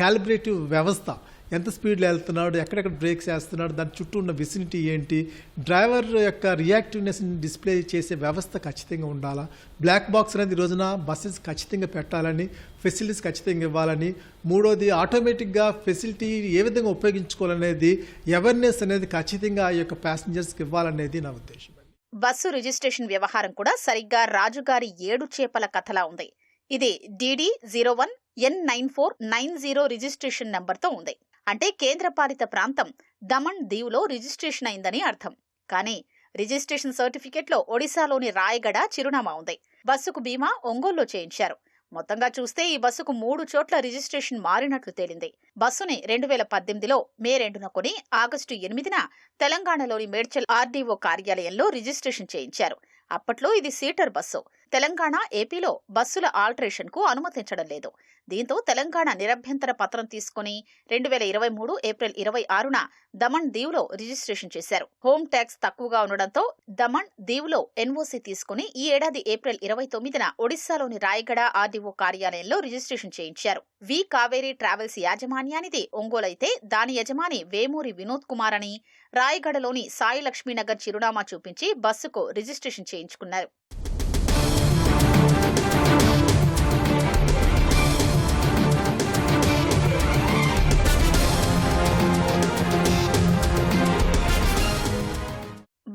క్యాలిబ్రేటివ్ వ్యవస్థ, ఎంత స్పీడ్లో వెళ్తున్నాడు, ఎక్కడెక్కడ బ్రేక్స్ వేస్తున్నాడు, దాని చుట్టూ ఉన్న విసినిటీ ఏంటి, డ్రైవర్ యొక్క రియాక్టివ్నెస్ని డిస్ప్లే చేసే వ్యవస్థ ఖచ్చితంగా ఉండాలా, బ్లాక్ బాక్స్ అనేది ఈ రోజున బస్సెస్ ఖచ్చితంగా పెట్టాలని, ఫెసిలిటీస్ ఖచ్చితంగా ఇవ్వాలని, మూడోది ఆటోమేటిక్గా ఫెసిలిటీ ఏ విధంగా ఉపయోగించుకోవాలనేది అవేర్నెస్ అనేది ఖచ్చితంగా ఈ యొక్క ప్యాసింజర్స్కి ఇవ్వాలనేది నా ఉద్దేశం. బస్సు రిజిస్ట్రేషన్ వ్యవహారం కూడా సరిగ్గా రాజుగారి 7 చేపల కథలా ఉంది. ఇది DD01 N9490 రిజిస్ట్రేషన్ నంబర్తో ఉంది. అంటే కేంద్రపాలిత ప్రాంతం దమన్ దీవ్లో రిజిస్ట్రేషన్ అయిందని అర్థం. కానీ రిజిస్ట్రేషన్ సర్టిఫికెట్లో ఒడిశాలోని రాయగడ చిరునామా ఉంది. బస్సుకు బీమా ఒంగోలులో చేయించారు. మొత్తంగా చూస్తే ఈ బస్సుకు 3 చోట్ల రిజిస్ట్రేషన్ మారినట్లు తేలింది. బస్సుని 2018లో మే 2న కొని ఆగస్టు 8న తెలంగాణలోని మేడ్చల్ RDO కార్యాలయంలో రిజిస్ట్రేషన్ చేయించారు. అప్పట్లో ఇది సీటర్ బస్సు. తెలంగాణ, ఏపీలో బస్సుల ఆల్టరేషన్ కు అనుమతించడం లేదు. దీంతో తెలంగాణ నిరభ్యంతర పత్రం తీసుకుని 2023 ఏప్రిల్ 26న దమన్ దీవ్లో రిజిస్ట్రేషన్ చేశారు. హోమ్ ట్యాక్స్ తక్కువగా ఉండడంతో దమన్ దీవ్లో NOC తీసుకుని ఈ ఏడాది ఏప్రిల్ 29న ఒడిశాలోని రాయగడ RDO కార్యాలయంలో రిజిస్ట్రేషన్ చేయించారు. వి కావేరీ ట్రావెల్స్ యాజమాన్యానిది ఒంగోలు అయితే దాని యజమాని వేమూరి వినోద్ కుమార్ అని రాయగడలోని సాయి లక్ష్మీనగర్ చిరునామా చూపించి బస్సుకు రిజిస్ట్రేషన్ చేయించుకున్నారు.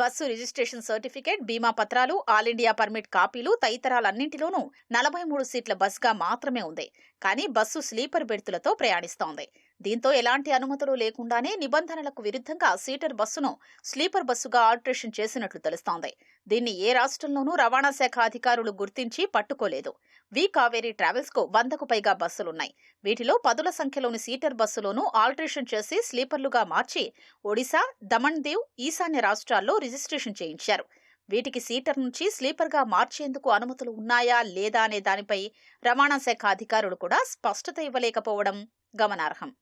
బస్సు రిజిస్ట్రేషన్ సర్టిఫికేట్, బీమా పత్రాలు, ఆల్ ఇండియా పర్మిట్ కాపీలు తదితరాలన్నింటిలోనూ 43 సీట్ల బస్గా మాత్రమే ఉంది. కానీ బస్సు స్లీపర్ బెర్తులతో ప్రయాణిస్తోంది. దీంతో ఎలాంటి అనుమతులు లేకుండానే నిబంధనలకు విరుద్ధంగా సీటర్ బస్సును స్లీపర్ బస్సుగా ఆల్టరేషన్ చేసినట్లు తెలుస్తోంది. దీన్ని ఏ రాష్ట్రంలోనూ రవాణా శాఖ అధికారులు గుర్తించి పట్టుకోలేదు. వి కావేరీ ట్రావెల్స్ కు 100కు పైగా బస్సులున్నాయి. వీటిలో 10ల సంఖ్యలోని సీటర్ బస్సులోనూ ఆల్టరేషన్ చేసి స్లీపర్లుగా మార్చి ఒడిశా, దమన్ దీవ్, ఈశాన్య రాష్ట్రాల్లో రిజిస్ట్రేషన్ చేయించారు. వీటికి సీటర్ నుంచి స్లీపర్గా మార్చేందుకు అనుమతులు ఉన్నాయా లేదా అనే దానిపై రవాణా శాఖ అధికారులు కూడా స్పష్టత ఇవ్వలేకపోవడం గమనార్హం.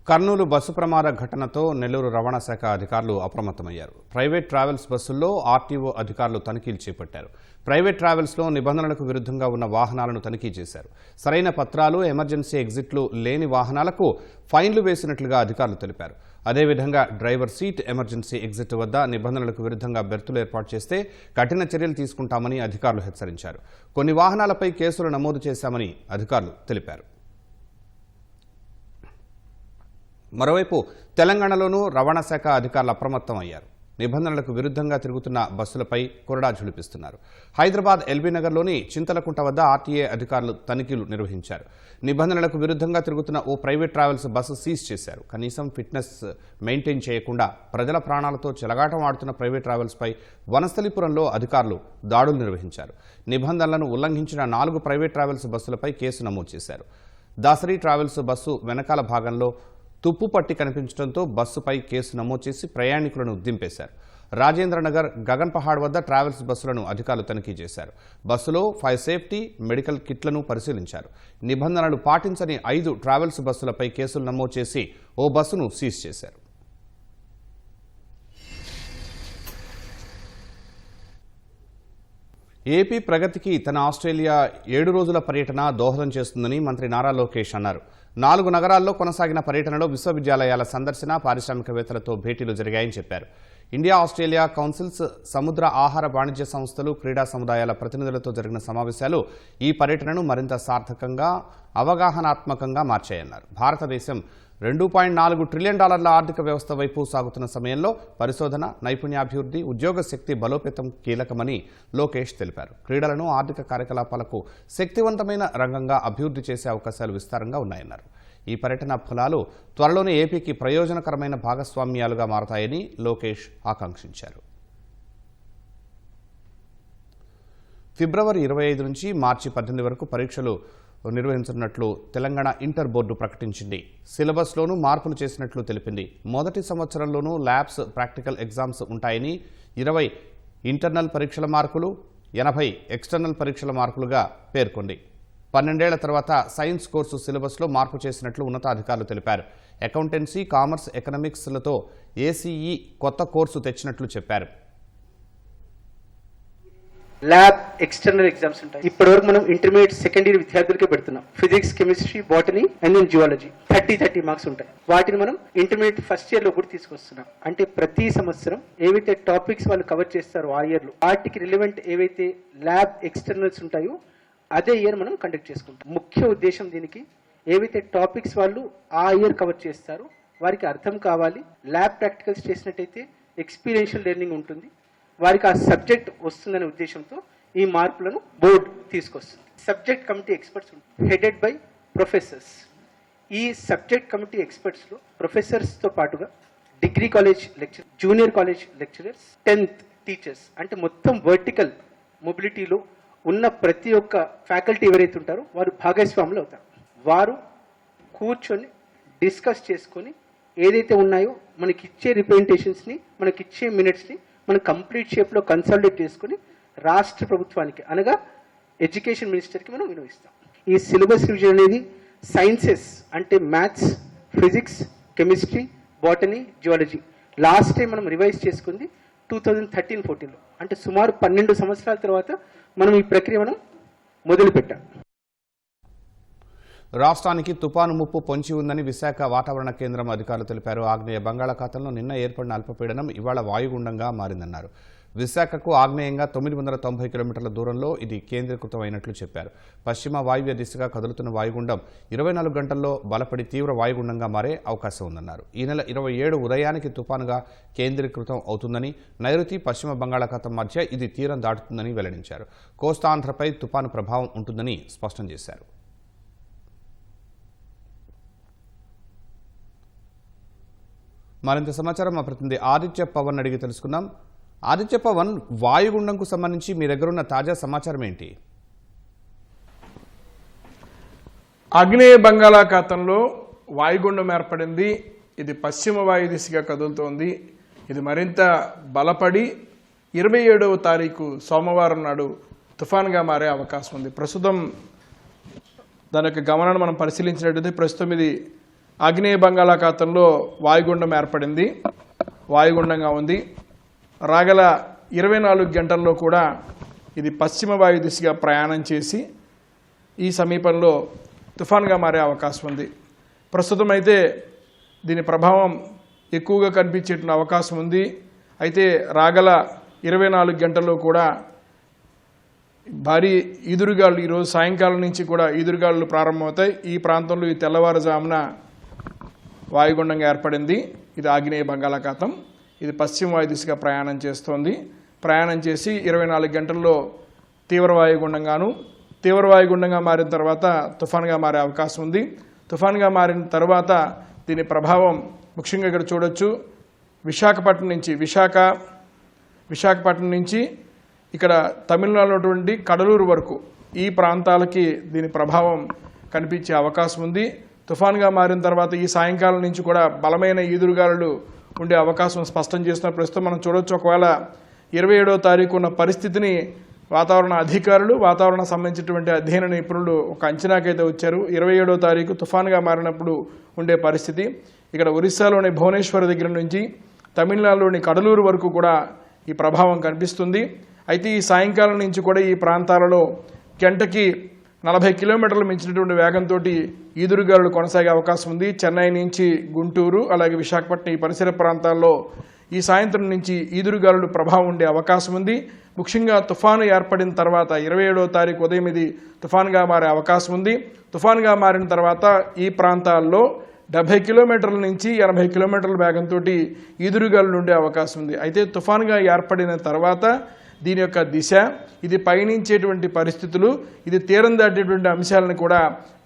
కర్నూలు బస్సు ప్రమాద ఘటనతో నెల్లూరు రవాణా శాఖ అధికారులు అప్రమత్తమయ్యారు. ప్రైవేట్ ట్రావెల్స్ బస్సుల్లో RTO అధికారులు తనిఖీలు చేపట్టారు. ప్రైవేట్ ట్రావెల్స్లో నిబంధనలకు విరుద్ధంగా ఉన్న వాహనాలను తనిఖీ చేశారు. సరైన పత్రాలు, ఎమర్జెన్సీ ఎగ్జిట్లు లేని వాహనాలకు ఫైన్లు వేసినట్లుగా అధికారులు తెలిపారు. అదేవిధంగా డ్రైవర్ సీట్, ఎమర్జెన్సీ ఎగ్జిట్ వద్ద నిబంధనలకు విరుద్ధంగా బెర్తులు ఏర్పాటు చేస్తే కఠిన చర్యలు తీసుకుంటామని అధికారులు హెచ్చరించారు. కొన్ని వాహనాలపై కేసులు నమోదు చేశామని అధికారులు తెలిపారు. మరోవైపు తెలంగాణలోనూ రవాణా శాఖ అధికారులు అప్రమత్తం అయ్యారు. నిబంధనలకు విరుద్ధంగా తిరుగుతున్న బస్సులపై కొరడా ఝుళిపిస్తున్నారు. హైదరాబాద్ ఎల్బీ నగర్లోని చింతలకుంట వద్ద RTA అధికారులు తనిఖీలు నిర్వహించారు. నిబంధనలకు విరుద్ధంగా తిరుగుతున్న ఓ ప్రైవేట్ ట్రావెల్స్ బస్సు సీజ్ చేశారు. కనీసం ఫిట్నెస్ మెయింటైన్ చేయకుండా ప్రజల ప్రాణాలతో చెలగాటం ఆడుతున్న ప్రైవేట్ ట్రావెల్స్పై వనస్థలిపురంలో అధికారులు దాడులు నిర్వహించారు. నిబంధనలను ఉల్లంఘించిన 4 ప్రైవేట్ ట్రావెల్స్ బస్సులపై కేసు నమోదు చేశారు. దాసరి ట్రావెల్స్ బస్సు వెనకాల భాగంలో తుప్పు పట్టి కనిపించడంతో బస్సుపై కేసు నమోదు చేసి ప్రయాణికులను దింపేశారు. రాజేంద్రనగర్, గగన్ పహాడ్ వద్ద ట్రావెల్స్ బస్సులను అధికారులు తనిఖీ చేశారు. బస్సులో ఫైర్ సేఫ్టీ, మెడికల్ కిట్లను పరిశీలించారు. నిబంధనలు పాటించని 5 ట్రావెల్స్ బస్సులపై కేసులు నమోదు చేసి ఓ బస్సును సీజ్ చేశారు. ఏపీ ప్రగతికి తన ఆస్ట్రేలియా 7 రోజుల పర్యటన దోహదం చేస్తుందని మంత్రి నారా లోకేష్ అన్నారు. 4 నగరాల్లో కొనసాగిన పర్యటనలో విశ్వవిద్యాలయాల సందర్శన, పారిశ్రామికవేత్తలతో భేటీలు జరిగాయని చెప్పారు. ఇండియా ఆస్ట్రేలియా కౌన్సిల్స్, సముద్ర ఆహార వాణిజ్య సంస్థలు, క్రీడా సముదాయాల ప్రతినిధులతో జరిగిన సమావేశాలు ఈ పర్యటనను మరింత సార్థకంగా, అవగాహనాత్మకంగా మార్చాయన్నారు. భారతదేశం $2.4 ట్రిలియన్ ఆర్థిక వ్యవస్థ వైపు సాగుతున్న సమయంలో పరిశోధన, నైపుణ్యాభివృద్ధి, ఉద్యోగ శక్తి బలోపేతం కీలకమని లోకేష్ తెలిపారు. క్రీడలను ఆర్థిక కార్యకలాపాలకు శక్తివంతమైన రంగంగా అభివృద్ధి చేసే అవకాశాలు విస్తారంగా ఉన్నాయన్నారు. ఈ పర్యటన ఫలాలు త్వరలోనే ఏపీకి ప్రయోజనకరమైన భాగస్వామ్యాలుగా మారతాయని లోకేష్ ఆకాంక్షించారు. ఫిబ్రవరి 25 నుంచి మార్చి 18 వరకు పరీక్షలు నిర్వహించనున్నట్లు తెలంగాణ ఇంటర్ బోర్డు ప్రకటించింది. సిలబస్లోనూ మార్పులు చేసినట్లు తెలిపింది. మొదటి సంవత్సరంలోనూ ల్యాబ్స్, ప్రాక్టికల్ ఎగ్జామ్స్ ఉంటాయని, 20 ఇంటర్నల్ పరీక్షల మార్కులు, 80 ఎక్స్టర్నల్ పరీక్షల మార్కులుగా పేర్కొంది. 12 ఏళ్ల తర్వాత సైన్స్ కోర్సు సిలబస్లో మార్పు చేసినట్లు ఉన్నతాధికారులు తెలిపారు. అకౌంటెన్సీ, కామర్స్, ఎకనామిక్స్లతో ఏసీఈ కొత్త కోర్సు తెచ్చినట్లు చెప్పారు. ల్యాబ్, ఎక్స్టర్నల్ ఎగ్జామ్స్ ఉంటాయి. ఇప్పటివరకు మనం ఇంటర్మీడియట్ సెకండ్ ఇయర్ విద్యార్థులకే పెడుతున్నాం. Physics, chemistry, botany and then geology 30 marks ఉంటాయి. వాటిని మనం ఇంటర్మీడియట్ ఫస్ట్ ఇయర్ లో కూడా తీసుకొస్తున్నాం. అంటే ప్రతి సంవత్సరం ఏవైతే టాపిక్స్ వాళ్ళు కవర్ చేస్తారో ఆ ఇయర్ లో వాటికి రిలవెంట్ ఏవైతే ల్యాబ్, ఎక్స్టర్నల్స్ ఉంటాయో అదే ఇయర్ మనం కండక్ట్ చేసుకుంటాం. ముఖ్య ఉద్దేశం దీనికి ఏవైతే టాపిక్స్ వాళ్ళు ఆ ఇయర్ కవర్ చేస్తారో వారికి అర్థం కావాలి. ల్యాబ్ ప్రాక్టికల్స్ చేసినట్టయితే ఎక్స్పీరియన్షియల్ లెర్నింగ్ ఉంటుంది, వారికి ఆ సబ్జెక్ట్ వస్తుందనే ఉద్దేశంతో ఈ మార్పులను బోర్డు తీసుకొస్తుంది. Subject committee experts headed by professors. ఈ సబ్జెక్ట్ కమిటీ ఎక్స్పర్ట్స్లో ప్రొఫెసర్స్తో పాటుగా degree college lecturer, junior college lecturers, 10th teachers, అంటే మొత్తం వర్టికల్ మొబిలిటీలో ఉన్న ప్రతి ఒక్క ఫ్యాకల్టీ ఎవరైతే ఉంటారో వారు భాగస్వాములు అవుతారు. వారు కూర్చొని డిస్కస్ చేసుకొని ఏదైతే ఉన్నాయో మనకిచ్చే రిప్రజెంటేషన్స్ని, మనకిచ్చే మినిట్స్ని మనం కంప్లీట్ షేప్లో కన్సల్టేట్ చేసుకుని రాష్ట్ర ప్రభుత్వానికి అనగా ఎడ్యుకేషన్ మినిస్టర్కి మనం వినియోగిస్తాం. ఈ సిలబస్ రివిజన్ అనేది సైన్సెస్ అంటే maths, physics, chemistry, botany, geology last time మనం రివైజ్ చేసుకుంది 2013-14లో. అంటే సుమారు 12 సంవత్సరాల తర్వాత మనం ఈ ప్రక్రియ మనం మొదలుపెట్టాం. రాష్ట్రానికి తుపాను ముప్పు పొంచి ఉందని విశాఖ వాతావరణ కేంద్రం అధికారులు తెలిపారు. ఆగ్నేయ బంగాళాఖాతంలో నిన్న ఏర్పడిన అల్పపీడనం ఇవాళ వాయుగుండంగా మారిందన్నారు. విశాఖకు ఆగ్నేయంగా 990 కిలోమీటర్ల దూరంలో ఇది కేంద్రీకృతం అయినట్లు చెప్పారు. పశ్చిమ వాయువ్య దిశగా కదులుతున్న వాయుగుండం 24 గంటల్లో బలపడి తీవ్ర వాయుగుండంగా మారే అవకాశం ఉందన్నారు. ఈ నెల 27 ఉదయానికి తుపానుగా కేంద్రీకృతం అవుతుందని, నైరుతి, పశ్చిమ బంగాళాఖాతం మధ్య ఇది తీరం దాటుతుందని వెల్లడించారు. కోస్తాంధ్రపై తుపాను ప్రభావం ఉంటుందని స్పష్టం చేశారు. మరింత సమాచారం మా ప్రతినిధి ఆదిత్య పవన్ అడిగి తెలుసుకుందాం. ఆదిత్య పవన్, వాయుగుండంకు సంబంధించి మీ దగ్గర ఉన్న తాజా సమాచారం ఏంటి? ఆగ్నేయ బంగాళాఖాతంలో వాయుగుండం ఏర్పడింది. ఇది పశ్చిమ వాయు దిశగా కదులుతోంది. ఇది మరింత బలపడి 27వ తారీఖు సోమవారం నాడు తుఫాన్గా మారే అవకాశం ఉంది. ప్రస్తుతం దాని యొక్క గమనాన్ని మనం పరిశీలించినట్లయితే ప్రస్తుతం ఇది ఆగ్నేయ బంగాళాఖాతంలో వాయుగుండం ఏర్పడింది, వాయుగుండంగా ఉంది. రాగల 24 గంటల్లో కూడా ఇది పశ్చిమ వాయు దిశగా ప్రయాణం చేసి ఈ సమీపంలో తుఫాన్గా మారే అవకాశం ఉంది. ప్రస్తుతం అయితే దీని ప్రభావం ఎక్కువగా కనిపించే అవకాశం ఉంది. అయితే రాగల 24 గంటల్లో కూడా భారీ ఈదురుగాలు ఈరోజు సాయంకాలం నుంచి కూడా ఈదురుగాలు ప్రారంభమవుతాయి. ఈ ప్రాంతంలో ఈ తెల్లవారుజామున వాయుగుండంగా ఏర్పడింది. ఇది ఆగ్నేయ బంగాళాఖాతం. ఇది పశ్చిమ వాయు దిశగా ప్రయాణం చేస్తోంది. ప్రయాణం చేసి 24 గంటల్లో తీవ్ర వాయుగుండంగాను, తీవ్ర వాయుగుండంగా మారిన తర్వాత తుఫాన్గా మారే అవకాశం ఉంది. తుఫాన్గా మారిన తర్వాత దీని ప్రభావం ముఖ్యంగా ఇక్కడ చూడొచ్చు. విశాఖపట్నం నుంచి ఇక్కడ తమిళనాడులోటువంటి కడలూరు వరకు ఈ ప్రాంతాలకి దీని ప్రభావం కనిపించే అవకాశం ఉంది. తుఫాన్గా మారిన తర్వాత ఈ సాయంకాలం నుంచి కూడా బలమైన ఈదురుగాలులు ఉండే అవకాశం స్పష్టం చేస్తున్న ప్రస్తుతం మనం చూడొచ్చు. ఒకవేళ 27వ తారీఖు ఉన్న పరిస్థితిని వాతావరణ అధికారులు, వాతావరణ సంబంధించినటువంటి అధ్యయన నిపుణులు ఒక అంచనాకైతే వచ్చారు. 27వ తారీఖు తుఫాన్గా మారినప్పుడు ఉండే పరిస్థితి ఇక్కడ ఒరిస్సాలోని భువనేశ్వర్ దగ్గర నుంచి తమిళనాడులోని కడలూరు వరకు కూడా ఈ ప్రభావం కనిపిస్తుంది. అయితే ఈ సాయంకాలం నుంచి కూడా ఈ ప్రాంతాలలో గంటకి 40 కిలోమీటర్లు మించినటువంటి వేగంతో ఈదురుగాలులు కొనసాగే అవకాశం ఉంది. చెన్నై నుంచి గుంటూరు, అలాగే విశాఖపట్నం ఈ పరిసర ప్రాంతాల్లో ఈ సాయంత్రం నుంచి ఈదురుగాలులు ప్రభావం ఉండే అవకాశం ఉంది. ముఖ్యంగా తుఫాను ఏర్పడిన తర్వాత 27వ తారీఖు ఉదయం ఇది తుఫాన్గా మారే అవకాశం ఉంది. తుఫాన్గా మారిన తర్వాత ఈ ప్రాంతాల్లో 70 కిలోమీటర్ల నుంచి 80 కిలోమీటర్ల వేగంతో ఈదురుగాలులు ఉండే అవకాశం ఉంది. అయితే తుఫాన్గా ఏర్పడిన తర్వాత దీని యొక్క దిశ, ఇది పయనించేటువంటి పరిస్థితులు, ఇది తీరం దాటేటువంటి అంశాలను కూడా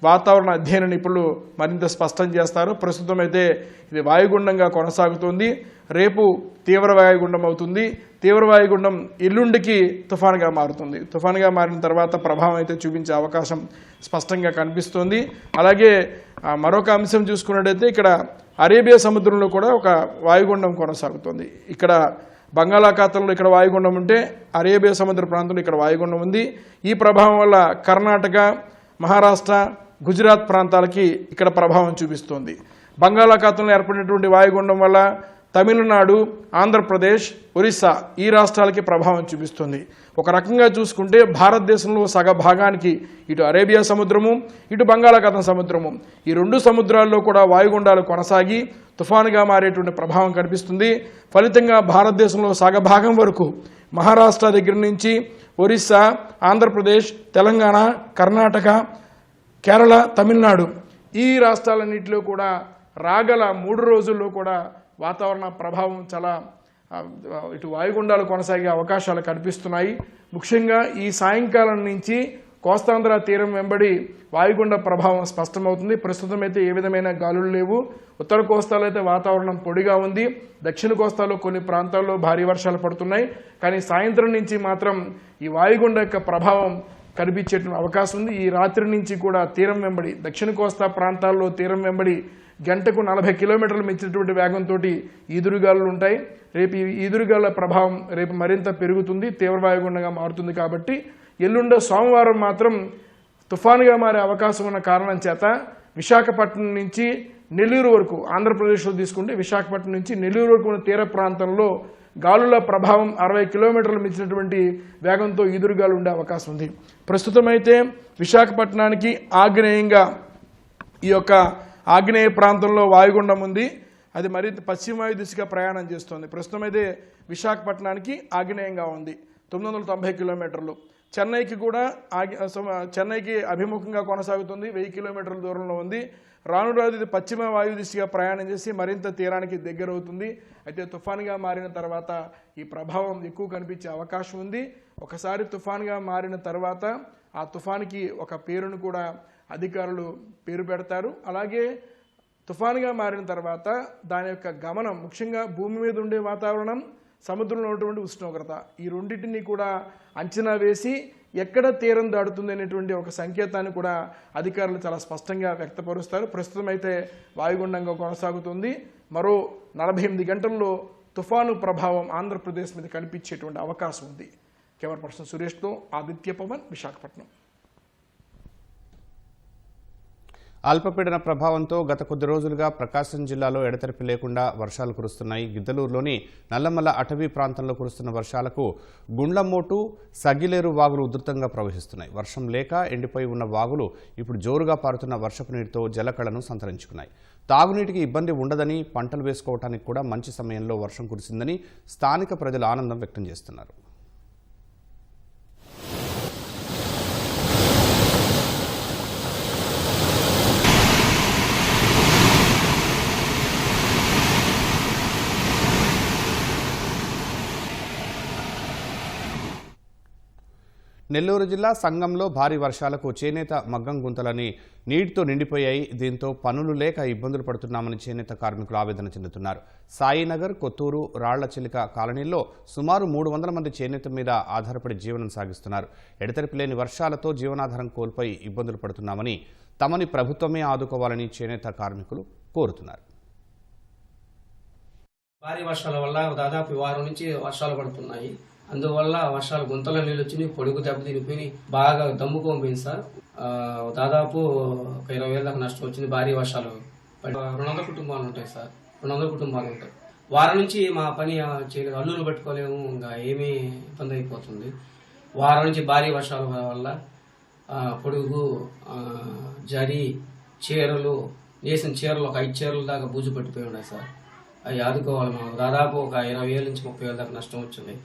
వాతావరణ అధ్యయన నిపుణులు మరింత స్పష్టం చేస్తారు. ప్రస్తుతం అయితే ఇది వాయుగుండంగా కొనసాగుతుంది. రేపు తీవ్ర వాయుగుండం అవుతుంది. తీవ్ర వాయుగుండం ఎల్లుండికి తుఫానుగా మారుతుంది. తుఫానుగా మారిన తర్వాత ప్రభావం అయితే చూపించే అవకాశం స్పష్టంగా కనిపిస్తోంది. అలాగే మరొక అంశం చూసుకున్నట్టయితే ఇక్కడ అరేబియా సముద్రంలో కూడా ఒక వాయుగుండం కొనసాగుతుంది. ఇక్కడ బంగాళాఖాతంలో ఇక్కడ వాయుగుండం ఉంటే అరేబియా సముద్ర ప్రాంతంలో ఇక్కడ వాయుగుండం ఉంది. ఈ ప్రభావం వల్ల కర్ణాటక, మహారాష్ట్ర, గుజరాత్ ప్రాంతాలకి ఇక్కడ ప్రభావం చూపిస్తోంది. బంగాళాఖాతంలో ఏర్పడినటువంటి వాయుగుండం వల్ల తమిళనాడు, ఆంధ్రప్రదేశ్, ఒరిస్సా ఈ రాష్ట్రాలకి ప్రభావం చూపిస్తుంది. ఒక రకంగా చూసుకుంటే భారతదేశంలో సగ భాగానికి ఇటు అరేబియా సముద్రము, ఇటు బంగాళాఖాతం సముద్రము, ఈ రెండు సముద్రాల్లో కూడా వాయుగుండాలు కొనసాగి తుఫానుగా మారేటువంటి ప్రభావం కనిపిస్తుంది. ఫలితంగా భారతదేశంలో సగభాగం వరకు మహారాష్ట్ర దగ్గర నుంచి ఒరిస్సా, ఆంధ్రప్రదేశ్, తెలంగాణ, కర్ణాటక, కేరళ, తమిళనాడు ఈ రాష్ట్రాలన్నింటిలో కూడా రాగల 3 రోజుల్లో కూడా వాతావరణ ప్రభావం చాలా ఇటు వాయుగుండాలు కొనసాగే అవకాశాలు కనిపిస్తున్నాయి. ముఖ్యంగా ఈ సాయంకాలం నుంచి కోస్తాంధ్ర తీరం వెంబడి వాయుగుండ ప్రభావం స్పష్టమవుతుంది. ప్రస్తుతం అయితే ఏ విధమైన గాలులు లేవు. ఉత్తర కోస్తాలో అయితే వాతావరణం పొడిగా ఉంది. దక్షిణ కోస్తాలో కొన్ని ప్రాంతాల్లో భారీ వర్షాలు పడుతున్నాయి. కానీ సాయంత్రం నుంచి మాత్రం ఈ వాయుగుండ యొక్క ప్రభావం కనిపించే అవకాశం ఉంది. ఈ రాత్రి నుంచి కూడా తీరం వెంబడి దక్షిణ కోస్తా ప్రాంతాల్లో తీరం వెంబడి గంటకు 40 కిలోమీటర్లు మించినటువంటి వేగంతో ఈదురుగాలులు ఉంటాయి. రేపు ఈ ఈదురుగాలుల ప్రభావం రేపు మరింత పెరుగుతుంది, తీవ్ర వాయుగుండంగా మారుతుంది. కాబట్టి ఎల్లుండ సోమవారం మాత్రం తుఫానుగా మారే అవకాశం ఉన్న కారణం చేత విశాఖపట్నం నుంచి నెల్లూరు వరకు, ఆంధ్రప్రదేశ్లో తీసుకుంటే విశాఖపట్నం నుంచి నెల్లూరు వరకు ఉన్న తీర ప్రాంతంలో గాలుల ప్రభావం 60 కిలోమీటర్లు మించినటువంటి వేగంతో ఈదురుగాలు ఉండే అవకాశం ఉంది. ప్రస్తుతం అయితే విశాఖపట్నానికి ఆగ్నేయంగా ఈ యొక్క ఆగ్నేయ ప్రాంతంలో వాయుగుండం ఉంది. అది మరింత పశ్చిమ వాయు దిశగా ప్రయాణం చేస్తుంది. ప్రస్తుతం అయితే విశాఖపట్నానికి ఆగ్నేయంగా ఉంది 990 కిలోమీటర్లు. చెన్నైకి కూడా చెన్నైకి అభిముఖంగా కొనసాగుతుంది, 1000 కిలోమీటర్ల దూరంలో ఉంది. రాను రాదు ఇది పశ్చిమ వాయు దిశగా ప్రయాణం చేసి మరింత తీరానికి దగ్గర అవుతుంది. అయితే తుఫానుగా మారిన తర్వాత ఈ ప్రభావం ఎక్కువ కనిపించే అవకాశం ఉంది. ఒకసారి తుఫానుగా మారిన తర్వాత ఆ తుఫానుకి ఒక పేరును కూడా అధికారులు పేరు పెడతారు. అలాగే తుఫానుగా మారిన తర్వాత దాని యొక్క గమనం, ముఖ్యంగా భూమి మీద ఉండే వాతావరణం, సముద్రంలో ఉన్నటువంటి ఉష్ణోగ్రత, ఈ రెండింటినీ కూడా అంచనా వేసి ఎక్కడ తీరం దాడుతుంది అనేటువంటి ఒక సంకేతాన్ని కూడా అధికారులు చాలా స్పష్టంగా వ్యక్తపరుస్తారు. ప్రస్తుతం అయితే వాయుగుండంగా కొనసాగుతుంది. మరో 48 గంటల్లో తుఫాను ప్రభావం ఆంధ్రప్రదేశ్ మీద కనిపించేటువంటి అవకాశం ఉంది. కెమెరా పర్సన్ సురేష్తో ఆదిత్య పవన్, విశాఖపట్నం. అల్పపీడన ప్రభావంతో గత కొద్ది రోజులుగా ప్రకాశం జిల్లాలో ఎడతెరిపి లేకుండా వర్షాలు కురుస్తున్నాయి. గిద్దలూరులోని నల్లమల్ల అటవీ ప్రాంతంలో కురుస్తున్న వర్షాలకు గుండ్లమోటు, సగిలేరు వాగులు ఉధృతంగా ప్రవహిస్తున్నాయి. వర్షం లేక ఎండిపోయి ఉన్న వాగులు ఇప్పుడు జోరుగా పారుతున్న వర్షపు నీటితో జలకళను సంతరించుకున్నాయి. తాగునీటికి ఇబ్బంది ఉండదని, పంటలు వేసుకోవడానికి కూడా మంచి సమయంలో వర్షం కురిసిందని స్థానిక ప్రజలు ఆనందం వ్యక్తం చేస్తున్నారు. నెల్లూరు జిల్లా సంగంలో భారీ వర్షాలకు చేనేత మగ్గం గుంతలని నీటితో నిండిపోయాయి. దీంతో పనులు లేక ఇబ్బందులు పడుతున్నామని చేనేత కార్మికులు ఆవేదన చెందుతున్నారు. సాయినగర్, కొత్తూరు, రాళ్లచిలిక కాలనీల్లో సుమారు 300 మంది చేనేత మీద ఆధారపడి జీవనం సాగిస్తున్నారు. ఎడతెరిపి లేని వర్షాలతో జీవనాధారం కోల్పోయి ఇబ్బందులు పడుతున్నామని, తమని ప్రభుత్వమే ఆదుకోవాలని చేనేత కార్మికులు కోరుతున్నారు. భారీ వర్షాల వల్ల దాదాపు వారం నుంచి వర్షాలు పడుతున్నాయి. అందువల్ల వర్షాలు గుంతల నీళ్ళు వచ్చినాయి, పొడుగు దెబ్బతినిపోయి బాగా దమ్ముకోపోయింది సార్. దాదాపు ఒక 20,000 దాకా నష్టం వచ్చింది. భారీ వర్షాలు 200 కుటుంబాలు ఉంటాయి సార్, 200 కుటుంబాలు ఉంటాయి. వారం నుంచి మా పని చేయలేదు, అల్లులు పట్టుకోలేము, ఇంకా ఏమీ ఇబ్బంది అయిపోతుంది. వారం నుంచి భారీ వర్షాల వల్ల పొడుగు, జరి, చీరలు, నేసిన చీరలు ఒక 5 చీరల దాకా బూజు పట్టిపోయి ఉన్నాయి సార్. అవి ఆదుకోవాలి. మాకు దాదాపు ఒక 20,000 నుంచి 30,000 దాకా నష్టం వచ్చింది.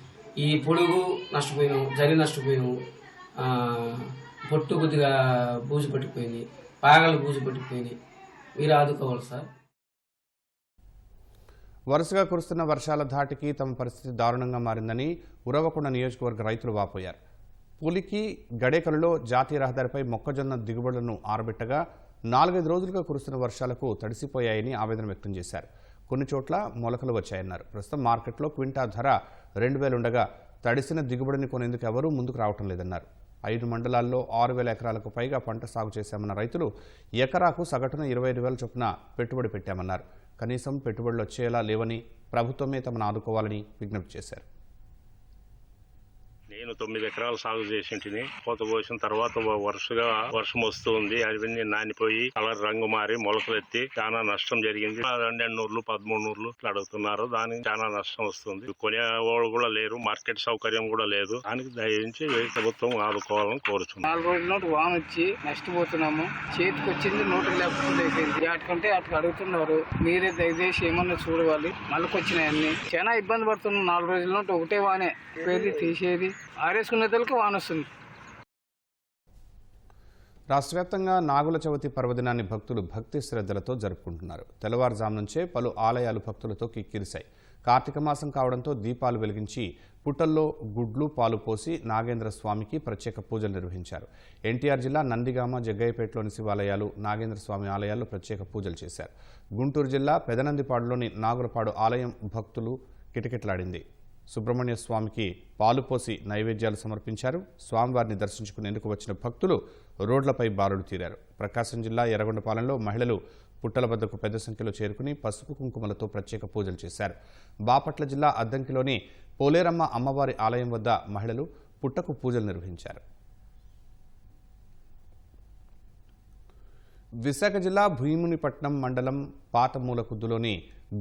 ఈ పొడుగు నష్టపోయినాం, జరి నష్టపోయినాం, పొట్టు కొద్దిగా బూజు పట్టిపోయింది, పాగలు బూజు పట్టిపోయినాయి. మీరు ఆదుకోవాలి సార్. వరుసగా కురుస్తున్న వర్షాల ధాటికి తమ పరిస్థితి దారుణంగా మారిందని ఉరవకొండ నియోజకవర్గ రైతులు వాపోయారు. పులికి గడేకలలో జాతీయ రహదారిపై మొక్కజొన్న దిగుబడులను ఆరబెట్టగా 4-5 రోజులుగా కురుస్తున్న వర్షాలకు తడిసిపోయాయని ఆవేదన వ్యక్తం చేశారు. కొన్ని చోట్ల మొలకలు వచ్చాయన్నారు. ప్రస్తుతం మార్కెట్లో క్వింటా ధర 2,000 ఉండగా తడిసిన దిగుబడిని కొనేందుకు ఎవరూ ముందుకు రావటం లేదన్నారు. 5 మండలాల్లో 6,000 ఎకరాలకు పైగా పంట సాగు చేశామన్న రైతులు ఎకరాకు సగటున 25,000 చొప్పున పెట్టుబడి పెట్టామన్నారు. కనీసం పెట్టుబడులు వచ్చేలా లేవని ప్రభుత్వమే తమను ఆదుకోవాలని విజ్ఞప్తి చేశారు. నేను 9 ఎకరాలు సాగు చేసింటిని. కోత పోసిన తర్వాత వర్షం వస్తుంది. అవన్నీ నానిపోయి కలర్ రంగు మారి మొలకలు ఎత్తి చాలా నష్టం జరిగింది. 2 నూర్లు 13 నూర్లు ఇట్లా అడుగుతున్నారు. దానికి చాలా నష్టం వస్తుంది. కొనేవాళ్ళు కూడా లేరు, మార్కెట్ సౌకర్యం కూడా లేదు. దానికి దయించి ప్రభుత్వం ఆదుకోవాలని కోరుతున్నాం. 4 రోజుల నుండి వాన వచ్చి నష్టపోతున్నాము. చేతికి వచ్చింది 150 అయిపోయింది. వాటికంటే అటు అడుగుతున్నారు. మీరే దయచేసి ఏమన్నా చూడవాలి. మళ్ళకొచ్చినాయన్ని చాలా ఇబ్బంది పడుతున్నాం. 4 రోజుల నుండి ఒకటే వానే పేరు తీసేది, ఆరేసుకునే తలకి వాన వస్తుంది. రాష్ట్ర వ్యాప్తంగా నాగుల చవితి పర్వదినాన్ని భక్తులు భక్తి శ్రద్ధలతో జరుపుకుంటున్నారు. తెల్లవారుజాము నుంచే పలు ఆలయాలు భక్తులతో కిక్కిరిశాయి. కార్తీక మాసం కావడంతో దీపాలు వెలిగించి పుట్టల్లో గుడ్లు పాలు పోసి నాగేంద్ర స్వామికి ప్రత్యేక పూజలు నిర్వహించారు. ఎన్టీఆర్ జిల్లా నందిగామ, జగ్గయ్యపేటలోని శివాలయాలు, నాగేంద్ర స్వామి ఆలయాల్లో ప్రత్యేక పూజలు చేశారు. గుంటూరు జిల్లా పెదనందిపాడులోని నాగులపాడు ఆలయం భక్తులు కిటకిటలాడింది. సుబ్రహ్మణ్య స్వామికి పాలు పోసి నైవేద్యాలు సమర్పించారు. స్వామివారిని దర్శించుకునేందుకు వచ్చిన భక్తులు రోడ్లపై బారులు తీరారు. ప్రకాశం జిల్లా ఎర్రగొండపాలెంలో మహిళలు పుట్టల వద్దకు పెద్ద సంఖ్యలో చేరుకుని పసుపు కుంకుమలతో ప్రత్యేక పూజలు చేశారు. బాపట్ల జిల్లా అద్దంకిలోని పోలేరమ్మ అమ్మవారి ఆలయం వద్ద మహిళలు పుట్టకు పూజలు నిర్వహించారు. విశాఖ జిల్లా భీమునిపట్నం మండలం పాతమూలకుద్దులోని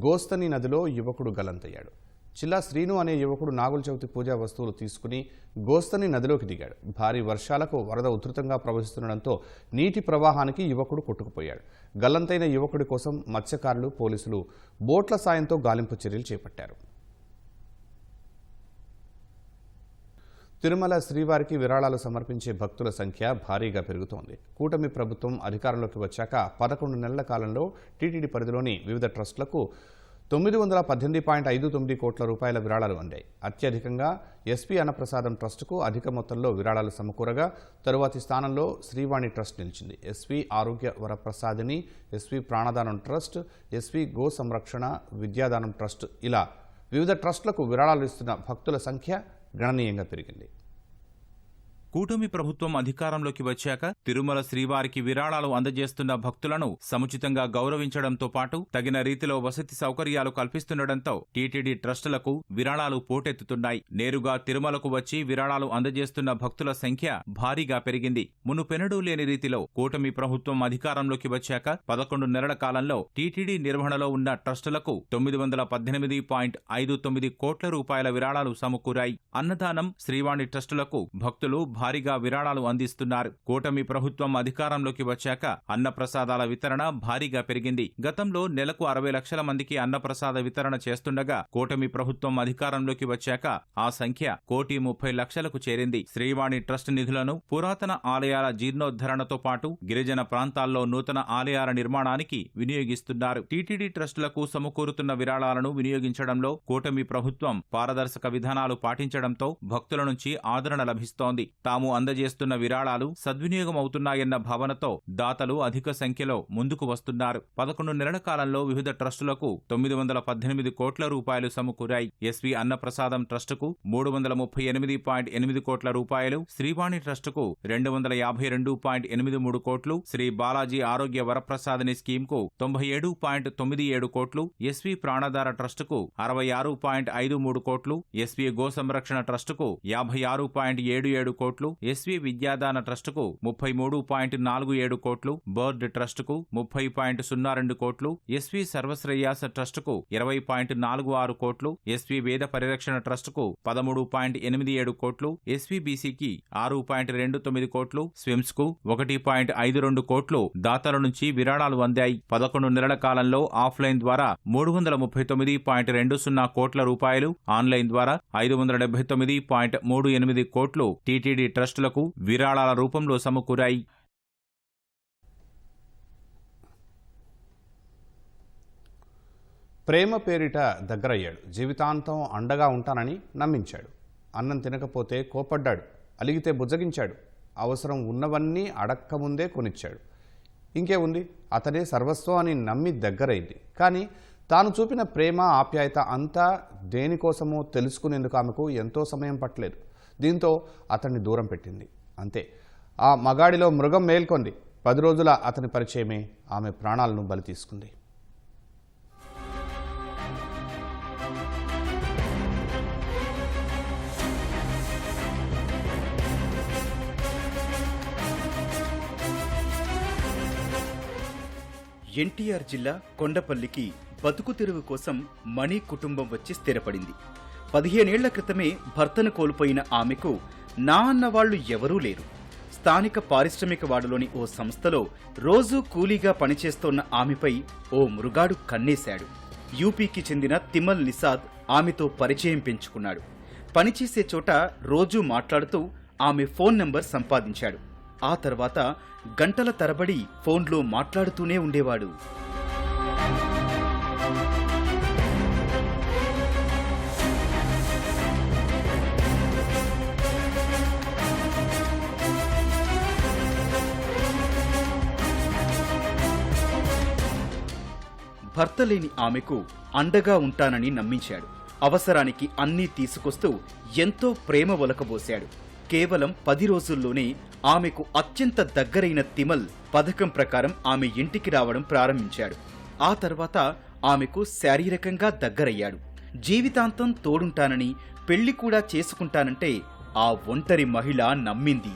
గోస్తని నదిలో యువకుడు గల్లంతయ్యాడు. చిల్లా శ్రీను అనే యువకుడు నాగుల చవితి పూజా వస్తువులు తీసుకుని గోస్తని నదిలోకి దిగాడు. భారీ వర్షాలకు వరద ఉధృతంగా ప్రవహిస్తుండటంతో నీటి ప్రవాహానికి యువకుడు కొట్టుకుపోయాడు. గల్లంతైన యువకుడి కోసం మత్స్యకారులు, పోలీసులు బోట్ల సాయంతో గాలింపు చర్యలు చేపట్టారు. తిరుమల శ్రీవారికి విరాళాలు సమర్పించే భక్తుల సంఖ్య భారీగా పెరుగుతోంది. కూటమి ప్రభుత్వం అధికారంలోకి వచ్చాక 11 నెలల కాలంలో టీటీడీ పరిధిలోని వివిధ ట్రస్టులకు 918.59 కోట్ల రూపాయల విరాళాలు అందాయి. అత్యధికంగా ఎస్పీ అన్నప్రసాదం ట్రస్టుకు అధిక మొత్తంలో విరాళాలు సమకూరగా తరువాతి స్థానంలో శ్రీవాణి ట్రస్ట్ నిలిచింది. ఎస్పీ ఆరోగ్య వరప్రసాదిని, ఎస్పీ ప్రాణదానం ట్రస్ట్, ఎస్పీ గో సంరక్షణ విద్యాదానం ట్రస్ట్ ఇలా వివిధ ట్రస్టులకు విరాళాలు ఇస్తున్న భక్తుల సంఖ్య గణనీయంగా పెరిగింది. కూటమి ప్రభుత్వం అధికారంలోకి వచ్చాక తిరుమల శ్రీవారికి విరాళాలు అందజేస్తున్న భక్తులను సముచితంగా గౌరవించడంతో పాటు తగిన రీతిలో వసతి సౌకర్యాలు కల్పిస్తుండటంతో టీటీడీ ట్రస్టులకు విరాళాలు పోటెత్తుతున్నాయి. నేరుగా తిరుమలకు వచ్చి విరాళాలు అందజేస్తున్న భక్తుల సంఖ్య భారీగా పెరిగింది. మునుపెన్నడూ లేని రీతిలో కూటమి ప్రభుత్వం అధికారంలోకి వచ్చాక 11 నెలల కాలంలో టీటీడీ నిర్వహణలో ఉన్న ట్రస్టులకు 918.59 కోట్ల రూపాయల విరాళాలు సమకూరాయి. అన్నదానం, శ్రీవాణి ట్రస్టులకు భక్తులు భారీగా విరాళాలు అందిస్తున్నారు. కూటమి ప్రభుత్వం అధికారంలోకి వచ్చాక అన్నప్రసాదాల వితరణ భారీగా పెరిగింది. గతంలో నెలకు 60 లక్షల మందికి అన్నప్రసాద వితరణ చేస్తుండగా కూటమి ప్రభుత్వం అధికారంలోకి వచ్చాక ఆ సంఖ్య 1,30,00,000కు చేరింది. శ్రీవాణి ట్రస్ట్ నిధులను పురాతన ఆలయాల జీర్ణోద్ధరణతో పాటు గిరిజన ప్రాంతాల్లో నూతన ఆలయాల నిర్మాణానికి వినియోగిస్తున్నారు. టీటీడీ ట్రస్టులకు సమకూరుతున్న విరాళాలను వినియోగించడంలో కూటమి ప్రభుత్వం పారదర్శక విధానాలు పాటించడంతో భక్తుల నుంచి ఆదరణ లభిస్తోంది. తాము అందజేస్తున్న విరాళాలు సద్వినియోగం అవుతున్నాయన్న భావనతో దాతలు అధిక సంఖ్యలో ముందుకు వస్తున్నారు. 11 నెలల కాలంలో వివిధ ట్రస్టులకు 918 కోట్ల రూపాయలు సమకూరాయి. ఎస్వి అన్నప్రసాదం ట్రస్టుకు 338.8 కోట్ల రూపాయలు, శ్రీవాణి ట్రస్టుకు 252.83 కోట్లు, శ్రీ బాలాజీ ఆరోగ్య వరప్రసాదిని స్కీమ్కు 97.97 కోట్లు, ఎస్వి ప్రాణాధార ట్రస్టుకు 66.53 కోట్లు, ఎస్వి గో సంరక్షణ ట్రస్టుకు 56.77 కోట్లు, ఎస్వి విద్యాదాన ట్రస్టుకు 33.47 కోట్లు, బర్డ్ ట్రస్టుకు 30.02 కోట్లు, ఎస్వి సర్వశ్రేయాస ట్రస్టుకు 20.46 కోట్లు, ఎస్వి వేద పరిరక్షణ ట్రస్టుకు 13.87 కోట్లు, ఎస్విబిసికి 6.29 కోట్లు, స్విమ్స్ కు 1.52 కోట్లు దాతల నుంచి విరాళాలు అందాయి. 11 నెలల కాలంలో ఆఫ్లైన్ ద్వారా 339.20 కోట్ల రూపాయలు, ఆన్లైన్ ద్వారా 579.38 కోట్లు టీటీడీ ట్రస్టులకు విరాళాల రూపంలో సమకూరాయి. ప్రేమ పేరిట దగ్గరయ్యాడు. జీవితాంతం అండగా ఉంటానని నమ్మించాడు. అన్నం తినకపోతే కోపడ్డాడు. అలిగితే బుజ్జగించాడు. అవసరం ఉన్నవన్నీ అడక్కముందే కొనిచ్చాడు. ఇంకే ఉంది, అతడే సర్వస్వం అని నమ్మి దగ్గరైంది. కానీ తాను చూపిన ప్రేమ ఆప్యాయత అంతా దేనికోసమో తెలుసుకునేందుకు ఆమెకు ఎంతో సమయం పట్టలేదు. దీంతో అతన్ని దూరం పెట్టింది. అంతే, ఆ మగాడిలో మృగం మేల్కొంది. 10 రోజుల అతని పరిచయమే ఆమె ప్రాణాలను బలి తీసుకుంది. ఎన్టీఆర్ జిల్లా కొండపల్లికి బతుకు తెరువు కోసం మణి కుటుంబం వచ్చి స్థిరపడింది. 15 ఏళ్ల క్రితమే భర్తను కోల్పోయిన ఆమెకు నా అన్నవాళ్లు ఎవరూ లేరు. స్థానిక పారిశ్రామికవాడలోని ఓ సంస్థలో రోజూ కూలీగా పనిచేస్తోన్న ఆమెపై ఓ మృగాడు కన్నేశాడు. యూపీకి చెందిన తిమల్ నిసాద్ ఆమెతో పరిచయం పెంచుకున్నాడు. పనిచేసే చోట రోజూ మాట్లాడుతూ ఆమె ఫోన్ నంబర్ సంపాదించాడు. ఆ తర్వాత గంటల తరబడి ఫోన్లో మాట్లాడుతూనే ఉండేవాడు. భర్త లేని ఆమెకు అండగా ఉంటానని నమ్మించాడు. అవసరానికి అన్నీ తీసుకొస్తూ ఎంతో ప్రేమ ఒలకబోశాడు. కేవలం 10 రోజుల్లోనే ఆమెకు అత్యంత దగ్గరైన తిమల్ పథకం ప్రకారం ఆమె ఇంటికి రావడం ప్రారంభించాడు. ఆ తర్వాత ఆమెకు శారీరకంగా దగ్గరయ్యాడు. జీవితాంతం తోడుంటానని, పెళ్లి కూడా చేసుకుంటానంటే ఆ ఒంటరి మహిళ నమ్మింది.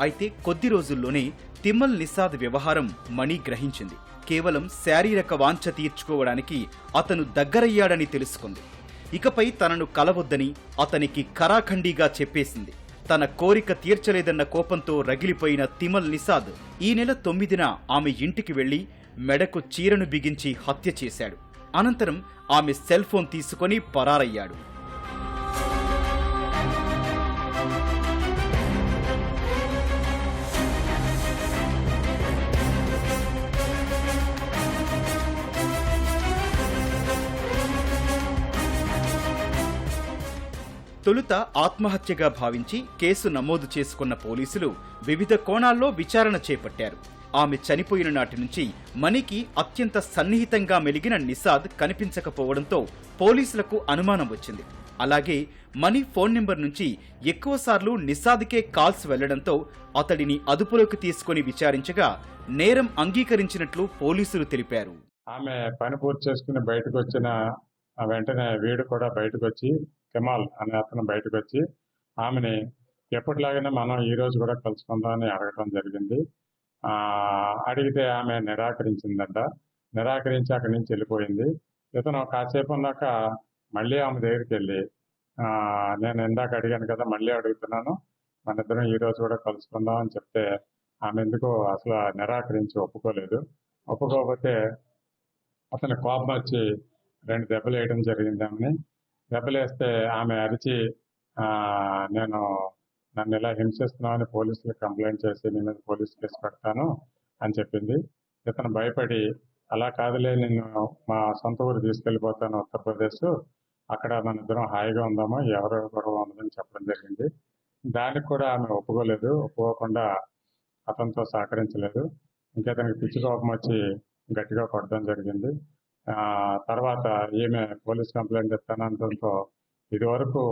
అయితే కొద్ది రోజుల్లోనే తిమ్మల్ నిసాద్ వ్యవహారం మణి గ్రహించింది. కేవలం శారీరక వాంఛ తీర్చుకోవడానికి అతను దగ్గరయ్యాడని తెలుసుకుంది. ఇకపై తనను కలవొద్దని అతనికి ఖరాఖండీగా చెప్పేసింది. తన కోరిక తీర్చలేదన్న కోపంతో రగిలిపోయిన తిమల్ నిసాద్ ఈ నెల 9న ఆమె ఇంటికి వెళ్లి మెడకు చీరను బిగించి హత్య చేశాడు. అనంతరం ఆమె సెల్ ఫోన్ తీసుకుని పరారయ్యాడు. తొలుత ఆత్మహత్యగా భావించి కేసు నమోదు చేసుకున్న పోలీసులు వివిధ కోణాల్లో విచారణ చేపట్టారు. ఆమె చనిపోయిన నాటి నుంచి మణికి అత్యంత సన్నిహితంగా మెలిగిన నిసాద్ కనిపించకపోవడంతో పోలీసులకు అనుమానం వచ్చింది. అలాగే మణి ఫోన్ నెంబర్ నుంచి ఎక్కువసార్లు నిసాద్కే కాల్స్ వెళ్లడంతో అతడిని అదుపులోకి తీసుకుని విచారించగా నేరం అంగీకరించినట్లు పోలీసులు తెలిపారు. ఆమె పని పూర్తి చేసుకుని బయటకు వచ్చిన వెంటనే వీడు కూడా బయటకు వచ్చి, కెమాల్ అనే అతను బయటకు వచ్చి ఆమెని ఎప్పటిలాగానే మనం ఈ రోజు కూడా కలుసుకుందామని అడగటం జరిగింది. అడిగితే ఆమె నిరాకరించిందంట. నిరాకరించి అక్కడి నుంచి వెళ్ళిపోయింది. ఇతను కాసేపు ఉన్నాక మళ్ళీ ఆమె దగ్గరికి వెళ్ళి, నేను ఇందాక అడిగాను కదా, మళ్ళీ అడుగుతున్నాను, మన ఇద్దరం ఈ రోజు కూడా కలుసుకుందాం అని చెప్తే ఆమె ఎందుకో అసలు నిరాకరించి ఒప్పుకోలేదు. ఒప్పుకోకపోతే అతని కోపం వచ్చి 2 దెబ్బలు వేయడం జరిగింది. ఆమెని దెబ్బలేస్తే ఆమె అరిచి, నన్ను ఇలా హింసిస్తున్నామని పోలీసులకు కంప్లైంట్ చేసి నీ మీద పోలీస్ కేసు పెడతాను అని చెప్పింది. ఇతను భయపడి, అలా కాదులే, నిన్ను మా సొంత ఊరు తీసుకెళ్ళిపోతాను ఉత్తరప్రదేశ్, అక్కడ మన ఇద్దరం హాయిగా ఉందామో, ఎవరో గొడవ ఉండదని చెప్పడం జరిగింది. దానికి కూడా ఆమె ఒప్పుకోలేదు. ఒప్పుకోకుండా అతనితో సహకరించలేదు. ఇంకతనికి పిచ్చి కోపం వచ్చి గట్టిగా కొట్టడం జరిగింది. తర్వాత ఈమె పోలీస్ కంప్లైంట్ ఇస్తానంటంతో ఇది వరకు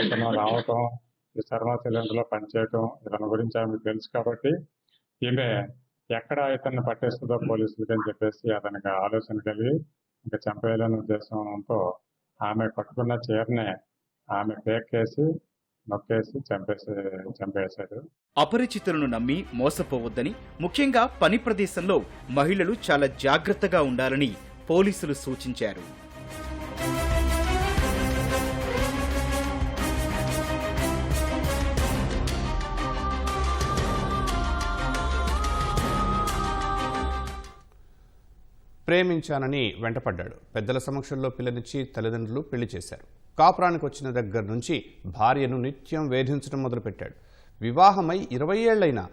ఇతను రావటం, ఈ థర్మా సిలిండర్లో పనిచేయటం, ఇతని గురించి ఆమెకు తెలుసు కాబట్టి ఈమె ఎక్కడ ఇతన్ని పట్టేస్తుందో పోలీసులకి అని చెప్పేసి అతనికి ఆలోచన కలిగి ఇంకా చంపేయాలనే ఉద్దేశంతో ఆమె కట్టుకున్న చీరనే ఆమె పేకేసి నొక్కేసి చంపేశారు. అపరిచితులను నమ్మి మోసపోవద్దని, ముఖ్యంగా పని ప్రదేశంలో మహిళలు చాలా జాగ్రత్తగా ఉండాలని పోలీసులు సూచించారు. ప్రేమించానని వెంటపడ్డాడు. పెద్దల సమక్షంలో పిల్లనిచ్చి తల్లిదండ్రులు పెళ్లి చేశారు. కాపురానికి వచ్చిన దగ్గర నుంచి భార్యను నిత్యం వేధించడం మొదలుపెట్టాడు. వివాహమై 20 ఏళ్లైనా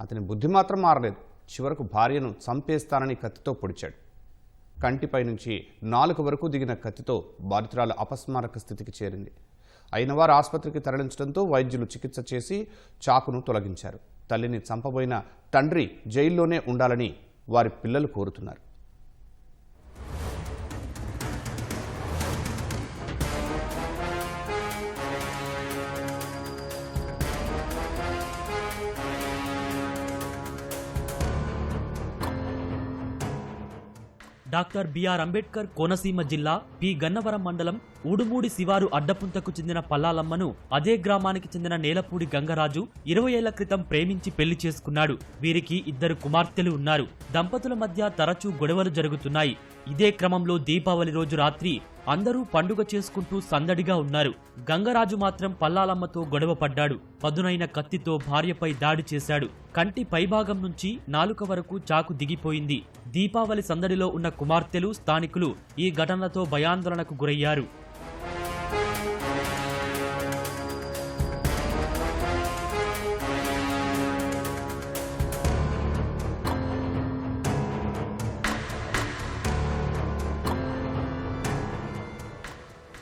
అతని బుద్ధి మాత్రం మారలేదు. చివరకు భార్యను చంపేస్తానని కత్తితో పొడిచాడు. కంటిపై నుంచి నాలుక వరకు దిగిన కత్తితో బాధితురాలు అపస్మారక స్థితికి చేరింది. అయిన వారు ఆసుపత్రికి తరలించడంతో వైద్యులు చికిత్స చేసి చాకును తొలగించారు. తల్లిని చంపబోయిన తండ్రి జైల్లోనే ఉండాలని వారి పిల్లలు కోరుతున్నారు. డాక్టర్ బిఆర్ అంబేద్కర్ కోనసీమ జిల్లా పి గన్నవరం మండలం ఊడుమూడి శివారు అడ్డపుంతకు చెందిన పల్లాలమ్మను అదే గ్రామానికి చెందిన నేలపూడి గంగరాజు 20 ఏళ్ల క్రితం ప్రేమించి పెళ్లి చేసుకున్నాడు. వీరికి 2 కుమార్తెలు ఉన్నారు. దంపతుల మధ్య తరచూ గొడవలు జరుగుతున్నాయి. ఇదే క్రమంలో దీపావళి రోజు రాత్రి అందరూ పండుగ చేసుకుంటూ సందడిగా ఉన్నారు. గంగరాజు మాత్రం పల్లాలమ్మతో గొడవ పడ్డాడు. పదునైన కత్తితో భార్యపై దాడి చేశాడు. కంటి పైభాగం నుంచి నాలుక వరకు చాకు దిగిపోయింది. దీపావళి సందడిలో ఉన్న కుమార్తెలు, స్థానికులు ఈ ఘటనలతో భయాందోళనకు గురయ్యారు.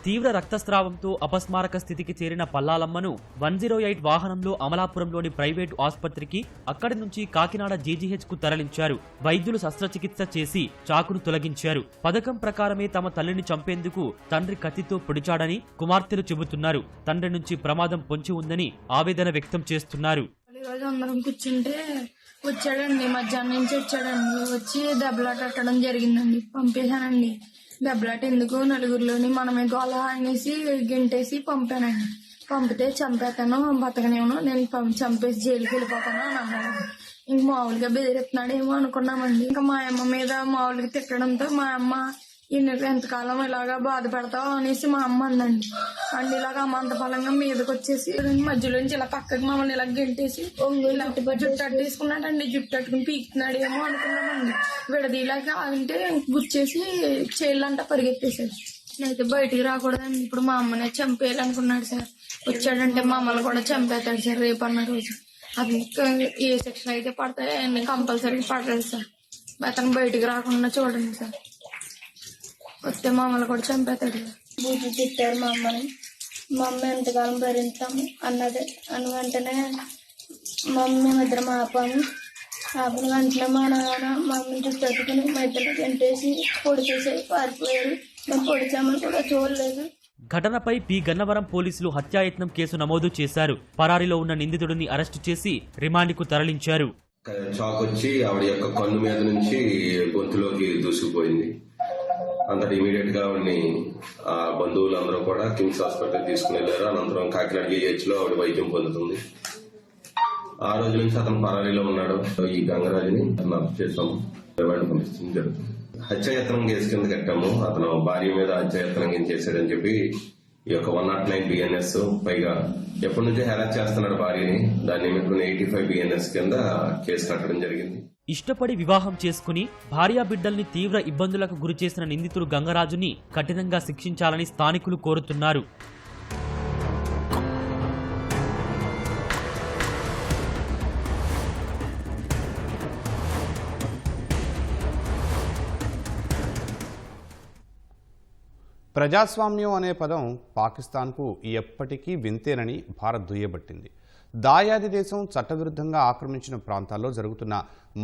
తీవ్ర రక్తస్రావంతో అపస్మారక స్థితికి చేరిన పల్లాలమ్మను 108 వాహనంలో అమలాపురంలోని ప్రైవేటు ఆసుపత్రికి, అక్కడి నుంచి కాకినాడ జీజీహెచ్కు తరలించారు. వైద్యులు శస్త్రచికిత్స చేసి చాకును తొలగించారు. పథకం ప్రకారమే తమ తల్లిని చంపేందుకు తండ్రి కత్తితో పొడిచాడని కుమార్తెలు చెబుతున్నారు. తండ్రి నుంచి ప్రమాదం పొంచి ఉందని ఆవేదన వ్యక్తం చేస్తున్నారు. ఈరోజు అందరం కూర్చుంటే వచ్చాడండి, మధ్యాహ్నం నుంచి వచ్చాడండి. వచ్చి దెబ్బలాటడం జరిగిందండి. పంపేశానండి. దెబ్బలాట ఎందుకు, నలుగురిలోని మనమే గోళ అనేసి గింటేసి పంపానండి. పంపితే చంపేతాను, బతకనేమో, నేను చంపేసి జైలుకి వెళ్ళిపోతాను అని అన్నాడు. ఇంక మామూలుగా బెదిరిస్తున్నాడేమో అనుకున్నామండి. ఇంకా మా అమ్మ మీద మామూలుగా తిట్టడంతో మా అమ్మ ఎంతకాలం ఇలాగా బాధపడతావు అనేసి మా అమ్మ అందండి. అండ్ ఇలాగ అమ్మంత ఫలంగా మీదకి వచ్చేసి మధ్యలోంచి ఇలా పక్కకి మమ్మల్ని ఇలా గెంటేసి జుట్టు అట్టేసుకున్నాడండి. జుట్టు అట్టుకుని పీకుతున్నాడేమో అనుకున్నామండి. విడదీలాగా అంటే గుచ్చేసి చేయాలంట పరిగెత్తేసాడు. అయితే బయటికి రాకూడదండి. ఇప్పుడు మా అమ్మనే చంపేయాలనుకున్నాడు సార్. వచ్చాడంటే మమ్మల్ని కూడా చంపేస్తాడు సార్ రేపు అన్న రోజు. అది ఏ సెక్షన్ అయితే పడతాయో అన్ని కంపల్సరీ పడలేదు సార్. అతను బయటికి రాకుండా చూడండి సార్. వస్తే మమ్మల్ని కూడా చంపేతాడు. బూజు తిట్టారు మా అమ్మని. మా అమ్మ ఎంతకాలం భరించాము అన్నది అని వెంటనే మా అమ్మ మేమిద్దరం ఆపాము. ఆపిన వెంటనే మా నాన్న మా అమ్మని చుట్టట్టుకుని మధ్యలో గంటేసి పొడిచేసి పారిపోయారు. మేము పొడిచామని కూడా చూడలేదు. ఘటనపై పి గన్నవరం పోలీసులు హత్యాయత్నం కేసు నమోదు చేశారు. పరారీలో ఉన్న నిందితుడిని అరెస్టు చేసి రిమాండ్కు తరలించారు. షాక్ వచ్చి ఆవిడ యొక్క కన్ను మీద నుంచి గొంతులోకి దూసుకుపోయింది. అంతటి ఇమీడియట్ గా ఆవిడని ఆ బంధువులందరూ కూడా కిమ్స్ హాస్పిటల్ తీసుకుని వెళ్లారు. అనంతరం కాకినాడ జీహెచ్ లో ఆవిడ వైద్యం పొందుతుంది. ఆ రోజు నుంచి అతను పరారీలో ఉన్నాడు. ఈ గంగరాజుని అరెస్ట్ చేసాము. రిమాండ్ పంపించడం జరుగుతుంది. హత్యాయత్నం కేసు కింద కట్టాము. అతను భార్య మీద హత్యాయత్నం ఏం చేశాడని చెప్పి ఈ యొక్క 109 BNS పైగా ఎప్పటి నుంచో హెరాస్ చేస్తున్నాడు భార్యని. దాన్ని నిమిత్తం 85 BNS కింద కేసు కట్టడం జరిగింది. ఇష్టపడి వివాహం చేసుకుని భార్యా బిడ్డల్ని తీవ్ర ఇబ్బందులకు గురిచేసిన నిందితుడు గంగరాజుని కఠినంగా శిక్షించాలని స్థానికులు కోరుతున్నారు. ప్రజాస్వామ్యం అనే పదం పాకిస్తాన్కు ఎప్పటికీ వింతేనని భారత్ దుయ్యబట్టింది. దాయాది దేశం చట్టవిరుద్ధంగా ఆక్రమించిన ప్రాంతాల్లో జరుగుతున్న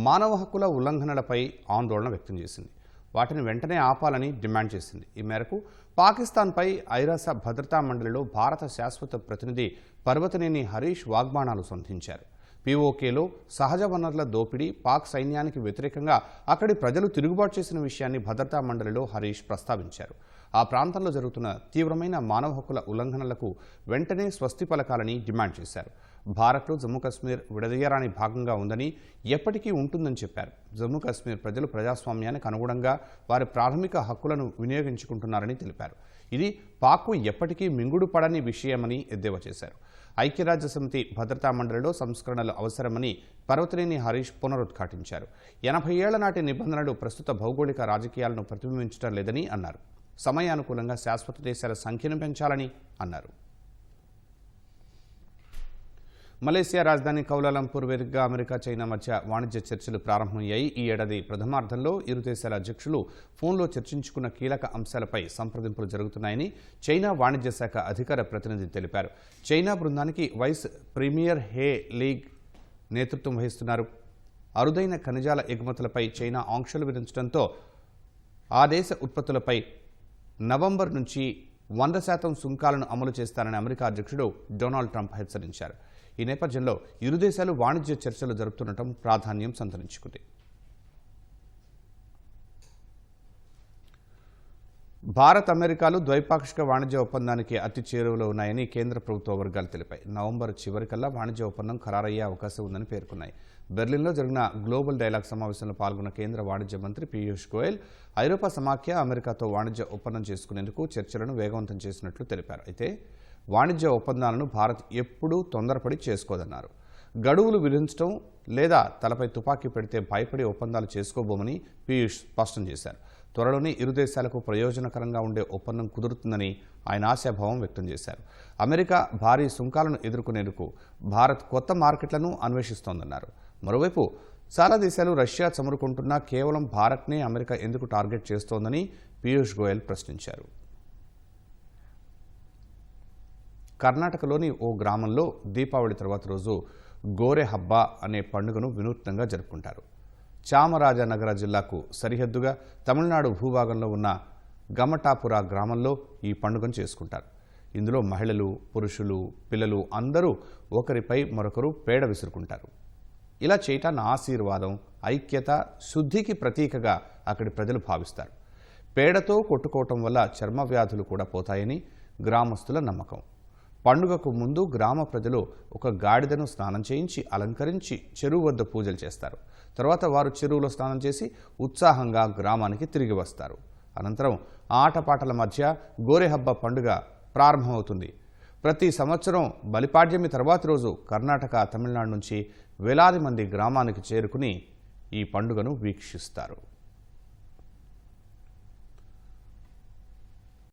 మానవ హక్కుల ఉల్లంఘనలపై ఆందోళన వ్యక్తం చేసింది. వాటిని వెంటనే ఆపాలని డిమాండ్ చేసింది. ఈ మేరకు పాకిస్తాన్పై ఐరాస భద్రతా మండలిలో భారత శాశ్వత ప్రతినిధి పర్వతనేని హరీష్ వాగ్బాణాలు సంధించారు. పీఓకేలో సహజ వనరుల దోపిడీ, పాక్ సైన్యానికి వ్యతిరేకంగా అక్కడి ప్రజలు తిరుగుబాటు చేసిన విషయాన్ని భద్రతా మండలిలో హరీష్ ప్రస్తావించారు. ఆ ప్రాంతంలో జరుగుతున్న తీవ్రమైన మానవ హక్కుల ఉల్లంఘనలకు వెంటనే స్వస్తి పలకాలని డిమాండ్ చేశారు. భారత్లో జమ్మూ కాశ్మీర్ విడదీయరాని భాగంగా ఉందని, ఎప్పటికీ ఉంటుందని చెప్పారు. జమ్మూ కాశ్మీర్ ప్రజలు ప్రజాస్వామ్యానికి అనుగుణంగా వారి ప్రాథమిక హక్కులను వినియోగించుకుంటున్నారని తెలిపారు. ఇది పాక్కు ఎప్పటికీ మింగుడు పడని విషయమని ఎద్దేవా చేశారు. ఐక్యరాజ్యసమితి భద్రతా మండలిలో సంస్కరణలు అవసరమని పర్వతనేని హరీష్ పునరుద్ఘాటించారు. 80 ఏళ్ల నాటి నిబంధనలు ప్రస్తుత భౌగోళిక రాజకీయాలను ప్రతిబింబించడం లేదని అన్నారు. సమయానుకూలంగా శాశ్వత దేశాల సంఖ్యను పెంచాలని అన్నారు. మలేసియా రాజధాని కౌలాలంపూర్ వేదికగా అమెరికా, చైనా మధ్య వాణిజ్య చర్చలు ప్రారంభమయ్యాయి. ఈ ఏడాది ప్రథమార్థంలో ఇరు దేశాల అధ్యక్షులు ఫోన్లో చర్చించుకున్న కీలక అంశాలపై సంప్రదింపులు జరుగుతున్నాయని చైనా వాణిజ్య శాఖ అధికార ప్రతినిధి తెలిపారు. చైనా బృందానికి వైస్ ప్రీమియర్ హే లీగ్ నేతృత్వం వహిస్తున్నారు. అరుదైన ఖనిజాల ఎగుమతులపై చైనా ఆంక్షలు విధించడంతో ఆ దేశ ఉత్పత్తులపై నవంబర్ నుంచి 100% సుంకాలను అమలు చేస్తారని అమెరికా అధ్యక్షుడు డొనాల్డ్ ట్రంప్ హెచ్చరించారు. ఈ నేపథ్యంలో ఇరు దేశాలు వాణిజ్య చర్చలు జరుపుతుండటం ప్రాధాన్యం సంతరించుకుంది. భారత్, అమెరికాలు ద్వైపాక్షిక వాణిజ్య ఒప్పందానికి అతి చేరువలో ఉన్నాయని కేంద్ర ప్రభుత్వ వర్గాలు తెలిపాయి. నవంబర్ చివరికల్లా వాణిజ్య ఒప్పందం ఖరారయ్యే అవకాశం ఉందని పేర్కొన్నాయి. బెర్లిన్లో జరిగిన గ్లోబల్ డైలాగ్ సమావేశంలో పాల్గొన్న కేంద్ర వాణిజ్య మంత్రి పీయూష్ గోయల్ ఐరోపా సమాఖ్య అమెరికాతో వాణిజ్య ఒప్పందం చేసుకునేందుకు చర్చలను వేగవంతం చేసినట్లు తెలిపారు. అయితే వాణిజ్య ఒప్పందాలను భారత్ ఎప్పుడూ తొందరపడి చేసుకోదన్నారు. గడువులు విధించడం లేదా తలపై తుపాకీ పెడితే భయపడి ఒప్పందాలు చేసుకోబోమని పీయూష్ స్పష్టం చేశారు. త్వరలోనే ఇరు దేశాలకు ప్రయోజనకరంగా ఉండే ఒప్పందం కుదురుతుందని ఆయన ఆశాభావం వ్యక్తం చేశారు. అమెరికా భారీ సుంకాలను ఎదుర్కొనేందుకు భారత్ కొత్త మార్కెట్లను అన్వేషిస్తోందన్నారు. మరోవైపు చాలా దేశాలు రష్యా చమురుకుంటున్నా కేవలం భారత్నే అమెరికా ఎందుకు టార్గెట్ చేస్తోందని పీయూష్ గోయల్ ప్రశ్నించారు. కర్ణాటకలోని ఓ గ్రామంలో దీపావళి తర్వాత రోజు గోరె హబ్బా అనే పండుగను వినూత్నంగా జరుపుకుంటారు. చామరాజనగర జిల్లాకు సరిహద్దుగా తమిళనాడు భూభాగంలో ఉన్న గమటాపుర గ్రామంలో ఈ పండుగను చేసుకుంటారు. ఇందులో మహిళలు, పురుషులు, పిల్లలు అందరూ ఒకరిపై మరొకరు పేడ విసురుకుంటారు. ఇలా చేయటాన్ని ఆశీర్వాదం, ఐక్యత, శుద్ధికి ప్రతీకగా అక్కడి ప్రజలు భావిస్తారు. పేడతో కొట్టుకోవటం వల్ల చర్మ వ్యాధులు కూడా పోతాయని గ్రామస్తుల నమ్మకం. పండుగకు ముందు గ్రామ ప్రజలు ఒక గాడిదను స్నానం చేయించి అలంకరించి చెరువు వద్ద పూజలు చేస్తారు. తర్వాత వారు చెరువులో స్నానం చేసి ఉత్సాహంగా గ్రామానికి తిరిగి వస్తారు. అనంతరం ఆటపాటల మధ్య గోరెహబ్బ పండుగ ప్రారంభమవుతుంది. ప్రతి సంవత్సరం బలిపాడ్యమి తర్వాతి రోజు కర్ణాటక, తమిళనాడు నుంచి వేలాది మంది గ్రామానికి చేరుకుని ఈ పండుగను వీక్షిస్తారు.